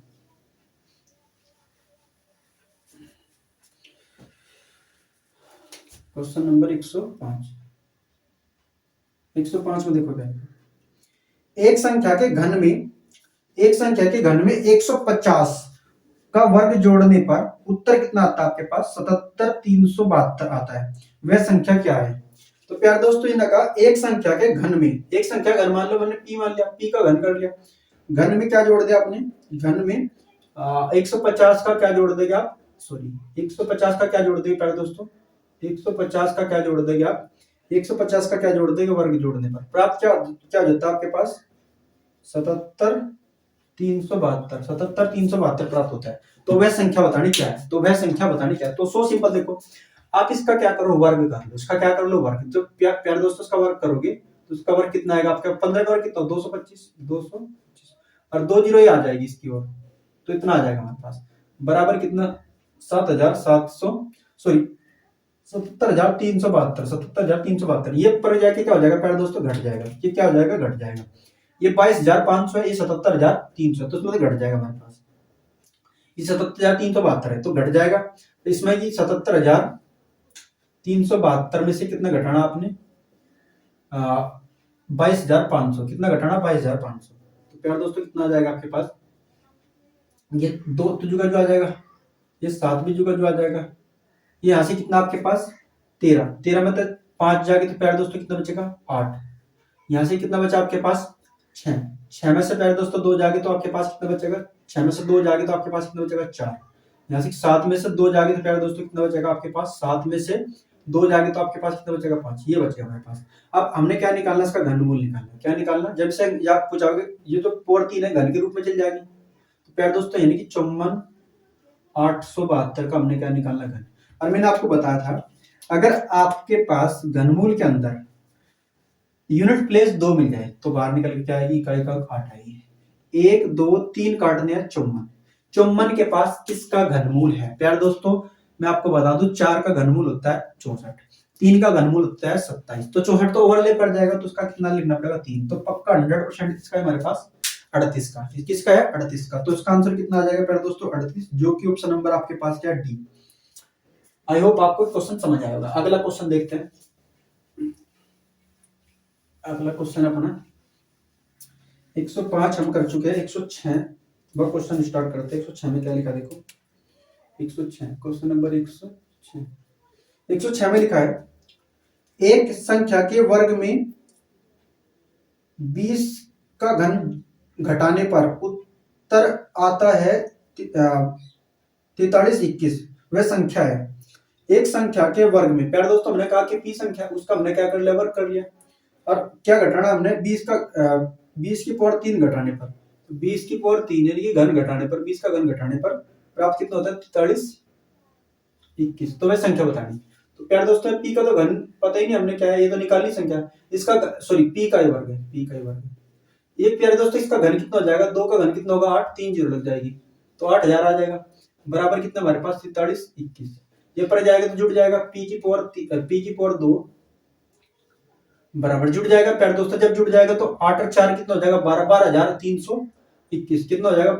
क्वेश्चन नंबर 105 में देखो क्या, एक संख्या के घन में 150 का वर्ग जोड़ने पर उत्तर कितना आता है आपके पास 77,372 आता है, वह संख्या क्या है। तो प्यार दोस्तों इन्होंने कहा एक संख्या के घन में, एक संख्या घन मान लो, मैंने p मान लिया, p का घन कर लिया, घन में क्या जोड़ दिया आपने, घन में 150 का क्या जोड़ देगा आप, सॉरी 150 का क्या जोड़ देगा प्यार दोस्तों, 150 का क्या जोड़ देगा आप, 150 का क्या जोड़ देगा वर्ग जोड़ने पर प्राप्त क्या हो जाता है आपके पास 77,372 प्राप्त होता है। तो वह संख्या बतानी क्या है, तो सो सिंपल, देखो आप इसका क्या करो वर्ग कर लो, इसका क्या कर लो वर्ग, जब प्यार दोस्तों इसका वर्ग करोगे तो उसका वर्ग कितना आएगा आपका 15 का वर्ग कितना 225 और 2 जीरो ही आ जाएगी इसकी ओर, तो इतना आ जाएगा हमारे पास बराबर कितना 77,372 ये पर जाके क्या हो जाएगा प्यार दोस्तों घट जाएगा, ये क्या हो जाएगा घट जाएगा, ये 22,500 है, ये 77,300, तो इसमें घट जाएगा हमारे पास, ये 77,372 है तो घट जाएगा, तो इसमें ये 77,372 में से कितना घटाना आपने 22,500, कितना घटाना 22,500, तो प्यार दोस्तों कितना आ जाएगा आपके पास, ये 2 तो जुगा जो आ जाएगा, ये 7 भी जुगा जो आ जाएगा, ये यहाँ से कितना आपके पास 13 में तो 5 जाके तो प्यार दोस्तों कितना बचेगा 8, यहाँ से कितना बचा आपके पास 6 में से प्यारे दोस्तों 2 जागे तो आपके पास कितना बचेगा, 6 में से 2 जागे तो आपके पास कितना बचेगा 4, यहाँ से 7 में से 2 जागे तो प्यारे दोस्तों कितना बचेगा आपके पास, 7 में से 2 जागे तो आपके पास कितना बचेगा, 5, ये बचेगा हमारे पास। अब हमने क्या निकालना, इसका घनमूल निकालना। क्या निकालना, जब से आप पूछोगे ये तो पावर 3 है, घन के रूप में चल जाएगी, तो प्यारे दोस्तों यानी कि 54,872 का हमने क्या निकालना, घन। और मैंने आपको बताया था अगर आपके पास घनमूल के अंदर यूनिट प्लेस 2 मिल जाए तो बाहर निकल के क्या आएगी, इकाई का 8 आएगी। 1 2 3 काटने हैं 54, 54 के पास किसका घनमूल है प्यारे दोस्तों, मैं आपको बता दूं 4 का घनमूल होता है 64, 3 का घनमूल होता है 27, तो 64 तो ओवरले कर जाएगा, तो उसका कितना लिखना पड़ेगा, 3। तो पक्का 100% किसका है हमारे पास, 38 का। किसका है, 38 का। तो इसका आंसर कितना आ जाएगा प्यारे दोस्तों, 38, जो कि ऑप्शन नंबर आपके पास क्या, डी। आई होप आपको क्वेश्चन समझ आया होगा। अगला क्वेश्चन देखते हैं। अगला क्वेश्चन अपना 105 हम कर चुके हैं, 106 वह क्वेश्चन स्टार्ट करते हैं। 106 में क्या लिखा देखो, 106 क्वेश्चन नंबर 106। 106 में लिखा है एक संख्या के वर्ग में 20 का घन घटाने पर उत्तर आता है 4321, वह संख्या है। एक संख्या के वर्ग में, प्यारे दोस्तों हमने कहा कि पी संख्या, उसका हमने क्या कर लिया, वर्ग कर लिया। और क्या घटाना हमने, 20 की पावर 3 घटाने पर, 20 की पावर 3 यानी कि घन घटाने पर, 20 का घन घटाने पर प्राप्त कितना होता है, 4321। तो वह संख्या बतानी। तो प्यारे दोस्तों पी का तो घन पता ही नहीं हमने क्या है, ये तो निकाली संख्या, इसका सॉरी पी का ही वर्ग है, पी का ही वर्ग है। ये प्यारे दोस्तों इसका घन कितना हो जाएगा, 2 का घन कितना होगा, 8, 3 जीरो लग जाएगी, तो 8000 आ जाएगा, बराबर कितना हमारे पास 4321। ये पर जाएगा तो जुड़ जाएगा, पी की पावर 2 बराबर जुड़ जाएगा प्यारे दोस्तों। जब जुड़ जाएगा तो 8 और 4 कितना हो जाएगा, 12321 कितना हो जाएगा,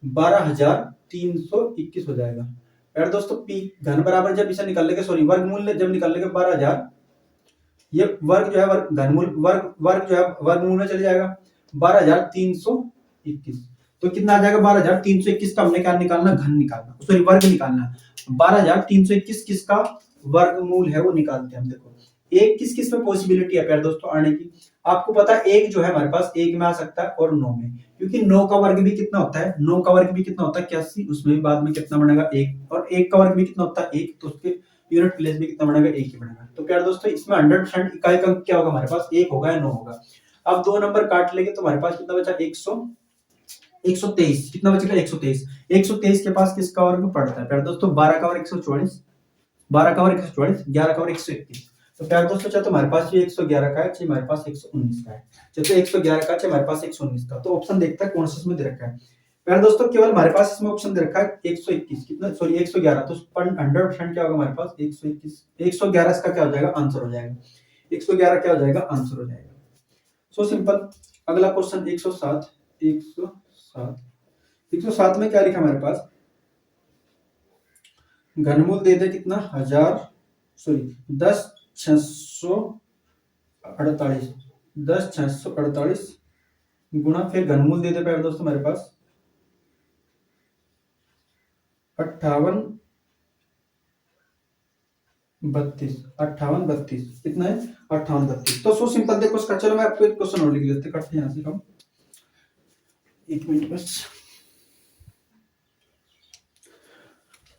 12321 हो जाएगा प्यारे दोस्तों। पी घन बराबर जब इसे निकाल लेंगे, सॉरी वर्गमूल जब निकाल लेंगे 12000, ये वर्ग जो है घनमूल वर्ग जो है वर्गमूल में चले जाएगा, 12321। तो कितना आ जाएगा, 12321 का हमने क्या निकालना, घन निकालना, सॉरी वर्ग निकालना। 12321 किसका वर्गमूल है वो निकालते हैं हम। देखो एक किस किस में पॉसिबिलिटी है प्यारे दोस्तों आने की, आपको पता है एक जो है हमारे पास 1 में आ सकता है और 9 में, क्योंकि 9 का वर्ग भी कितना होता है, 9 का वर्ग भी कितना होता है 81, उसमें भी बाद में कितना बनेगा 1, और 1 का वर्ग भी कितना होता है 1, तो उसके यूनिट प्लेस भी कितना बनेगा, 1 ही बनेगा। तो प्यारे दोस्तों इसमें 100% इकाई का क्या होगा हमारे पास, 1 होगा या 9 होगा। अब 2 नंबर काट लेंगे तो हमारे पास कितना बचा, 123, कितना बचेगा 123। 123 के पास किसका वर्ग पड़ता है प्यारे दोस्तों, 12 का वर्ग 144, 12 का वर्ग 144, 11 का वर्ग 121। तो प्यारे दोस्तों चाहे तो हमारे पास ये 111 का है, चाहे हमारे पास 119 का है, चाहे तो 111 का, चाहे हमारे पास 119 का। तो ऑप्शन देखता है कौन सा इसमें दे रखा है प्यारे दोस्तों, केवल हमारे पास इसमें ऑप्शन दे रखा है 121, कितना सॉरी 111, तो 100% क्या होगा हमारे पास 121, 111 इसका क्या हो जाएगा, आंसर हो जाएगा। 111 क्या हो जाएगा, आंसर हो जाएगा। So simple. अगला क्वेश्चन 107, 107 में क्या लिखा हमारे पास, घनमूल दे दे कितना 10,648 गुणा, फिर घनमूल दे दे प्यारे दोस्तों हमारे पास 5832 कितना है, 5832। तो सो सिंपल देखो इसका, चलो मैं आपको एक क्वेश्चन और लिख लेते हैं, करते हैं यहाँ से हम, एक मिनट बस।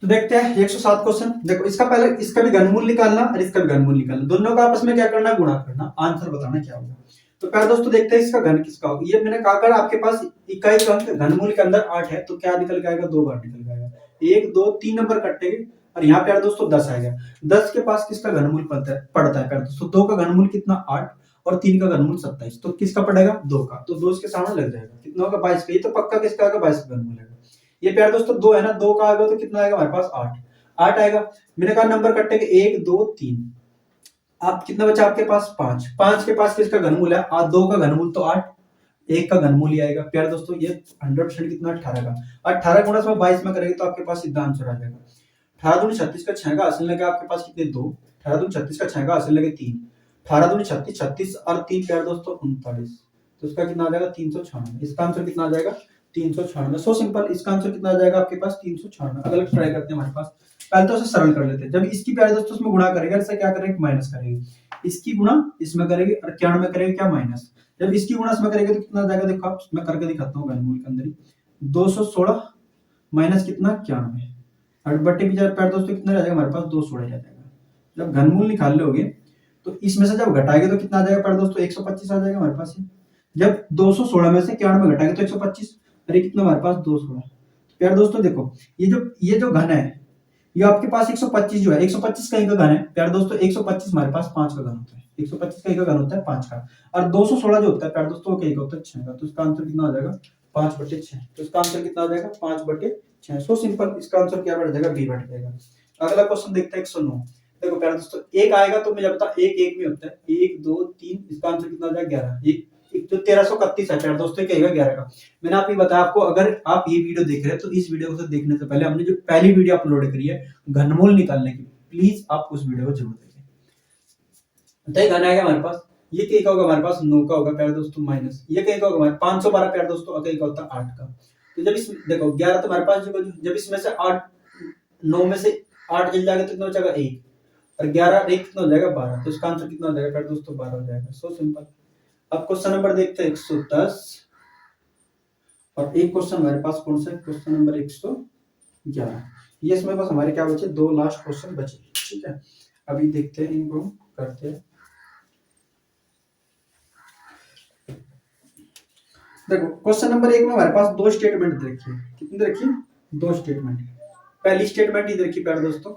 तो देखते हैं 107 क्वेश्चन। देखो इसका पहले इसका भी घनमूल निकालना और इसका भी घनमूल निकालना, दोनों का आपस में क्या करना, गुणा करना, आंसर बताना क्या होगा। तो पहले दोस्तों देखते हैं इसका घन किसका होगा। ये मैंने कहा कर आपके पास इकाई का अंक घनमूल के अंदर 8 है, तो क्या निकल के आएगा, 2 बार निकल के आएगा, 1 2 3 नंबर कटेंगे, और यहाँ पे 10 आएगा। 10 के पास किसका घनमूल पड़ता है प्यारे दोस्तों, 2 का घनमूल कितना 8 और 3 का घनमूल 27, तो किसका पड़ेगा 2 का, तो 2 इसके सामने लग जाएगा, कितना होगा 22 का। ये तो पक्का किसका आएगा, 22 का घनमूल है। ये प्यारे दोस्तों 2 है ना, 2 का आएगा तो कितना आएगा हमारे पास 8 आएगा। मैंने कहा नंबर कटेंगे 1 2 3, आप कितना बचा आपके पास 5 के पास किसका घनमूल है, 2 का घनमूल तो 8, 1 का घनमूल ही आएगा प्यारे दोस्तों। ये 100% कितना 18 का, 18 गुणा 22 में करेंगे तो आपके पास सीधा आंसर आ जाएगा। 18 दूनी 36 का 6 का हासिल लगे आपके पास कितने 2, 18 दूनी 36 का 6 का हासिल लगे 3, 18 दूनी 36, 36 और 3 प्यारे दोस्तों 39, तो इसका कितना आ जाएगा 396। इसका आंसर कितना आ जाएगा 396। सो सिंपल, इसका आंसर कितना आ जाएगा आपके पास 396। अगला ट्राई करते हैं हमारे पास, पहले तो इसे सरल कर लेते हैं। जब इसकी प्यारे दोस्तों इसमें गुणा करेंगे, इससे क्या करेंगे माइनस करेंगे, इसकी गुणा इसमें करेंगे और 91 में करेंगे क्या माइनस। जब इसकी गुणा इसमें करेंगे तो कितना आ जाएगा, देखो आप मैं करके दिखाता हूँ घनमूल के अंदर ही, 216 माइनस कितना 91, और बट्टे भी प्यारे दोस्तों कितना रह जाएगा हमारे पास 216 रह जाएगा। जब घनमूल निकाल लोगे तो इसमें से जब घटाएंगे तो कितना आ जाएगा प्यारे दोस्तों 125 आ जाएगा हमारे पास। जब 216 में से 91 घटाएंगे तो 125, अरे कितना हमारे पास 216। प्यारे दोस्तों देखो ये जो घन है ये आपके पास 125 जो है 125 कहीं का घन है प्यारे दोस्तों। 125 हमारे पास 5 का घन होता है, 125 कहीं का घन होता है 5 का, और 216 जो होता है प्यारे दोस्तों वो कहीं का होता है 6 का। तो इसका आंसर कितना आ जाएगा 5/6। तो इसका आंसर कितना आ जाएगा 5/6। सो सिंपल, इसका आंसर क्या बैठ जाएगा बी बैठ जाएगा। अगला क्वेश्चन देखते हैं 109। देखो प्यारे दोस्तों एक आएगा तो मुझे बता एक एक में होता है 1 2 3, इसका आंसर कितना आ जाएगा 11। एक जो 1331 है प्यारे दोस्तों कहेगा 11 का। मैंने आप ये बताया आपको, अगर आप ये वीडियो देख रहे हैं तो इस वीडियो को देखने से पहले हमने जो पहली वीडियो अपलोड करी है घनमूल निकालने की, प्लीज आप उस वीडियो को जरूर देखें। तो ये घन आएगा हमारे पास, ये कहीं का होगा हमारे पास 9 का होगा प्यारे दोस्तों, माइनस ये कहीं का होगा हमारे 512 प्यारे दोस्तों, कहीं का होता है 8 का। तो जब इस देखो 11 तो हमारे पास जब इसमें से 8 9 में से 8 जल जाएगा तो कितना हो जाएगा 1, और 11 1 कितना हो जाएगा 12। तो इसका आंसर कितना हो जाएगा प्यारे दोस्तों 12 हो जाएगा। So simple. अब क्वेश्चन नंबर देखते हैं 110, और एक क्वेश्चन हमारे पास कौन सा है, क्वेश्चन नंबर 111। ये इसमें बस हमारे क्या बचे, दो लास्ट क्वेश्चन बचे, ठीक है। अभी देखते हैं, इनको करते हैं। देखो क्वेश्चन नंबर 1 में हमारे पास दो स्टेटमेंट दे रखी है, कितनी दे रखी है, दो स्टेटमेंट। पहली स्टेटमेंट ये दे रखी प्यारे दोस्तों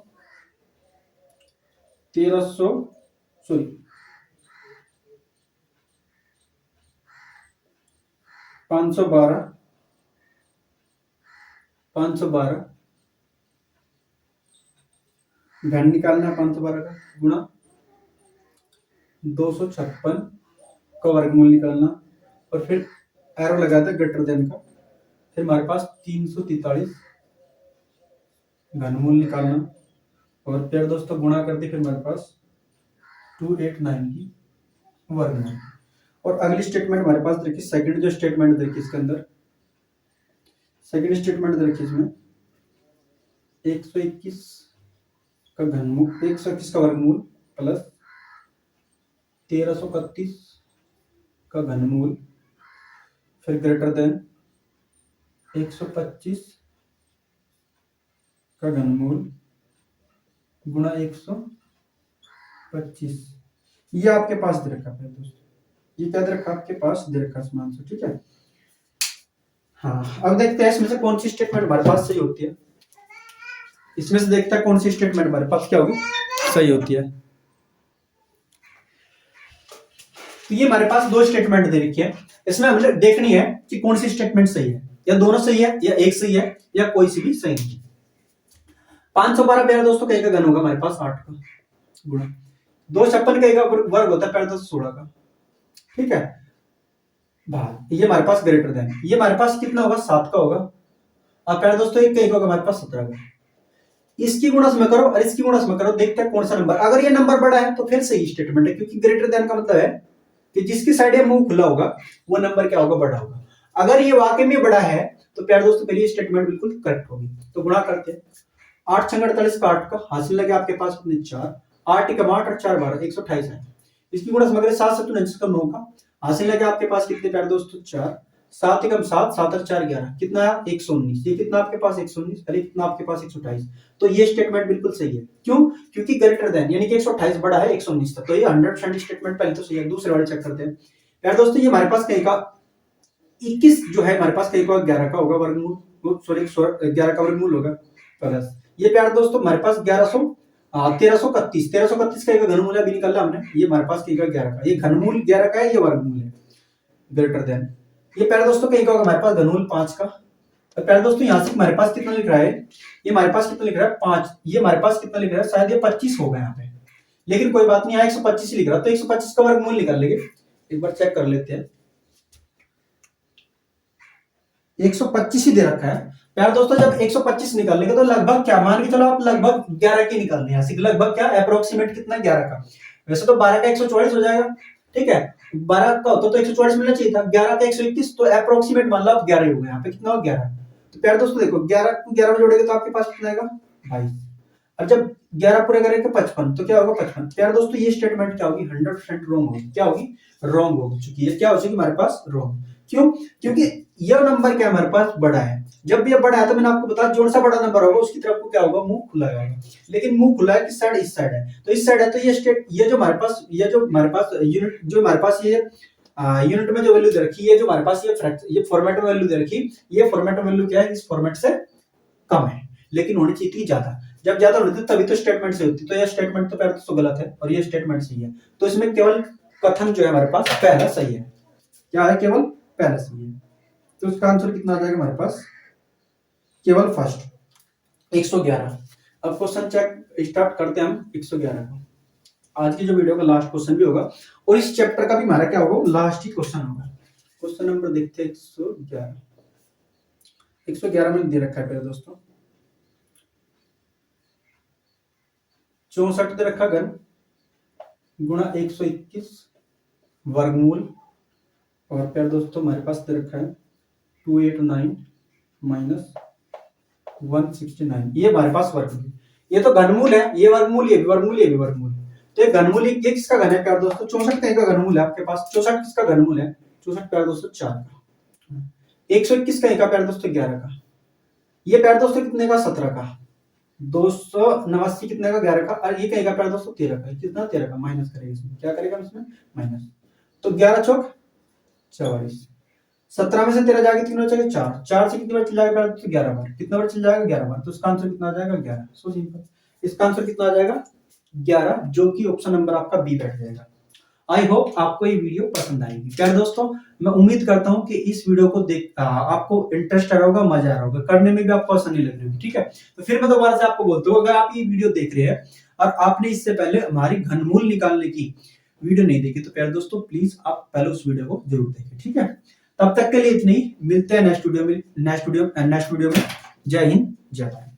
512 घन निकालना है 512 का, गुणा 256 का वर्गमूल निकालना, और फिर एरो लगाता है ग्रेटर देन का, फिर हमारे पास 343 घनमूल निकालना, और फिर दोस्तों गुणा करते फिर हमारे पास 289 की वर्गमूल। और अगली स्टेटमेंट हमारे पास देखिए, सेकंड जो स्टेटमेंट देखिए इसके अंदर, सेकंड स्टेटमेंट देखिए इसमें 121 का घनमूल, 121 का वर्गमूल प्लस 1331 का घनमूल, फिर ग्रेटर देन 125 का घनमूल गुणा 125। ये आपके पास दे रखा है दोस्तों, ये क्या दे रखा आपके पास, दे रखा मान से, ठीक है। हाँ अब देखते हैं इसमें से कौन सी स्टेटमेंट हमारे पास सही होती है। इसमें से देखते हैं कौन सी स्टेटमेंट हमारे पास क्या होगी, सही होती है। तो ये हमारे पास दो स्टेटमेंट दे रखी है, इसमें हमें देखनी है कि कौन सी स्टेटमेंट सही है, या दोनों सही है, या एक सही है, या कोई सी भी सही नहीं। 512 प्यारे दोस्तों कहीं का घन होगा हमारे पास 8 का, गुणा 256 कहीं का वर्ग होता है प्यारे दोस्तों 16 का, ठीक है। भाग ये हमारे पास ग्रेटर देन, ये हमारे पास कितना होगा 7 का होगा, और प्यारे दोस्तों एक कहीं का होगा हमारे पास 17 का। इसकी गुणा में करो और इसकी गुणा में करो, देखते हैं कौन सा नंबर, अगर ये नंबर बड़ा है तो फिर सही स्टेटमेंट है, क्योंकि ग्रेटर देन का मतलब है कि जिसकी साइड ये मुंह खुला होगा वो नंबर क्या होगा, बड़ा होगा। अगर ये वाकई में बड़ा है तो प्यारे दोस्तों मेरी स्टेटमेंट बिल्कुल करेक्ट होगी। तो गुणा करते हैं, 8 छंग 48 का 8 का, हासिल लगे आपके पास कितने 4, 8 × 8 और 4 12 128 है। इसकी गुणा में 7 7 49 का 9 का, हासिल लगे आपके पास कितने प्यारे दोस्तों 4, 7 × 7 7 और 4 11, कितना है 119। ये कितना आपके पास 119, अरे कितना आपके पास 128। तो ये स्टेटमेंट बिल्कुल सही है, क्यों, क्योंकि ग्रेटर देन यानी कि 128 बड़ा है 119 तक, तो ये 100% स्टेटमेंट पहले तो सही है। दूसरे वाले चेक करते हैं यार दोस्तों, ये हमारे पास कहीं का 21 जो है हमारे पास कहीं का 11 का होगा वर्गमूल, सॉरी 11 का वर्गमूल होगा, प्लस ये प्यारे दोस्तों हमारे पास 1331 कहीं का घनमूल अभी निकाला हमने, ये हमारे पास कहीं का 11 का, ये घनमूल 11 का है, ये वर्गमूल है ग्रेटर देन। ये प्यारे दोस्तों कहीं का होगा हमारे पास घनमूल 5 का। तो प्यारे दोस्तों यहाँ से हमारे पास कितना लिख रहा है, ये हमारे पास कितना लिख रहा है 5, ये हमारे पास कितना लिख रहा है, शायद ये 25 होगा यहाँ पे, लेकिन कोई बात नहीं, यहाँ 125 लिख रहा है, तो 125 का वर्गमूल निकाल लेंगे। एक बार चेक कर लेते हैं, 125 ही दे रखा है प्यारे दोस्तों। जब 125 निकालेंगे तो लगभग क्या मान के चलो आप, लगभग 11 की निकालने हैं, लगभग क्या अप्रोक्सीमेट कितना 11 का, वैसे तो 12 का 144 हो जाएगा, ठीक है, 12 का होता तो 144 मिलना चाहिए था, 11 का 121, तो अप्रोक्सीमेट मान लो आप 11 हो गए, यहाँ पे कितना हो 11। तो प्यारे दोस्तों देखो 11 को 11 में जोड़ेंगे तो आपके पास कितना आएगा 22, और जब 11 पूरे करेंगे 55, तो क्या होगा 55। प्यारे दोस्तों ये स्टेटमेंट क्या होगी 100% रॉन्ग होगी, क्या होगी रॉन्ग हो चुकी है, क्या हो चुकी हमारे पास रॉन्ग। क्यों? क्योंकि यह नंबर क्या हमारे पास बड़ा है। जब भी ये बड़ा है तो मैंने आपको बताया जो सा बड़ा नंबर होगा उसकी तरफ को क्या होगा, मुंह खुला होगा। लेकिन मुंह खुला है किस साइड, इस साइड है। तो इस साइड है तो ये स्टेट, ये जो हमारे पास यूनिट, जो हमारे पास ये यूनिट में जो वैल्यू दे रखी है, जो हमारे पास ये फॉर्मेट में वैल्यू दे रखी, ये फॉर्मेट में वैल्यू क्या है, इस फॉर्मेट से कम है, लेकिन होनी चाहिए थी ज्यादा। जब ज्यादा होती है तभी तो स्टेटमेंट से होती, तो यह स्टेटमेंट तो पहले तो गलत है और ये स्टेटमेंट सही है। तो इसमें केवल कथन जो है हमारे पास पहला सही है। क्या है? केवल पहला सही है। तो इसका आंसर कितना आ जाएगा हमारे पास? केवल फर्स्ट 111। अब क्वेश्चन चेक स्टार्ट करते हैं हम 111 को। आज की जो वीडियो का लास्ट क्वेश्चन भी होगा और इस चैप्टर का भी हमारा क्या होगा, लास्ट ही क्वेश्चन होगा। क्वेश्चन नंबर देखते हैं 111। 111 में दे रखा है पहले दोस्तों 64 दे रखा घन गुणा 121 वर्गमूल, और फिर दोस्तों हमारे पास दे रखा है 289 माइनस 169। ये हमारे पास वर्गमूल, ये तो घनमूल है, ये वर्गमूल, ये भी वर्गमूल, ये भी वर्गमूल। तो ये घनमूल, ये किसका घन है प्यार दोस्तों? 64 का घनमूल है आपके पास। 64 किसका घनमूल है? 64 प्यार दोस्तों 4 का। 121 का प्यार दोस्तों 11 का। ये प्यार दोस्तों कितने का? 17 का। 289 कितने का? 11 का। और ये कहेगा प्यार दोस्तों 13 का। कितना? 13 का। माइनस करेगा इसमें, क्या करेगा इसमें? माइनस। तो 11 चौक 44। 17 में से 13 जाएगा, 3 बचेगा 4। 4 से कितनी बार चल जाएगा? तो 11 बार। कितना बार चल जाएगा? 11 बार। तो इसका आंसर कितना आ जाएगा? 11। So simple. इसका आंसर कितना आ जाएगा? 11, जो कि ऑप्शन नंबर आपका बी बैठ जाएगा। आई होप आपको ये वीडियो पसंद आएगी। प्यारे दोस्तों, मैं उम्मीद करता हूं कि इस वीडियो को देख आपको इंटरेस्ट आ रहा होगा, मजा आ रहा होगा, करने में भी आपको आसानी लग रही होगी। ठीक है, तो फिर मैं दोबारा से आपको बोलता हूँ, अगर आप ये वीडियो देख रहे हैं और आपने इससे पहले हमारी घनमूल निकालने की वीडियो नहीं देखी, तो प्यारे दोस्तों प्लीज आप पहले उस वीडियो को जरूर देखें। ठीक है, तब तक के लिए इतनी ही। मिलते हैं नेक्स्ट वीडियो में। जय हिंद, जय भारत।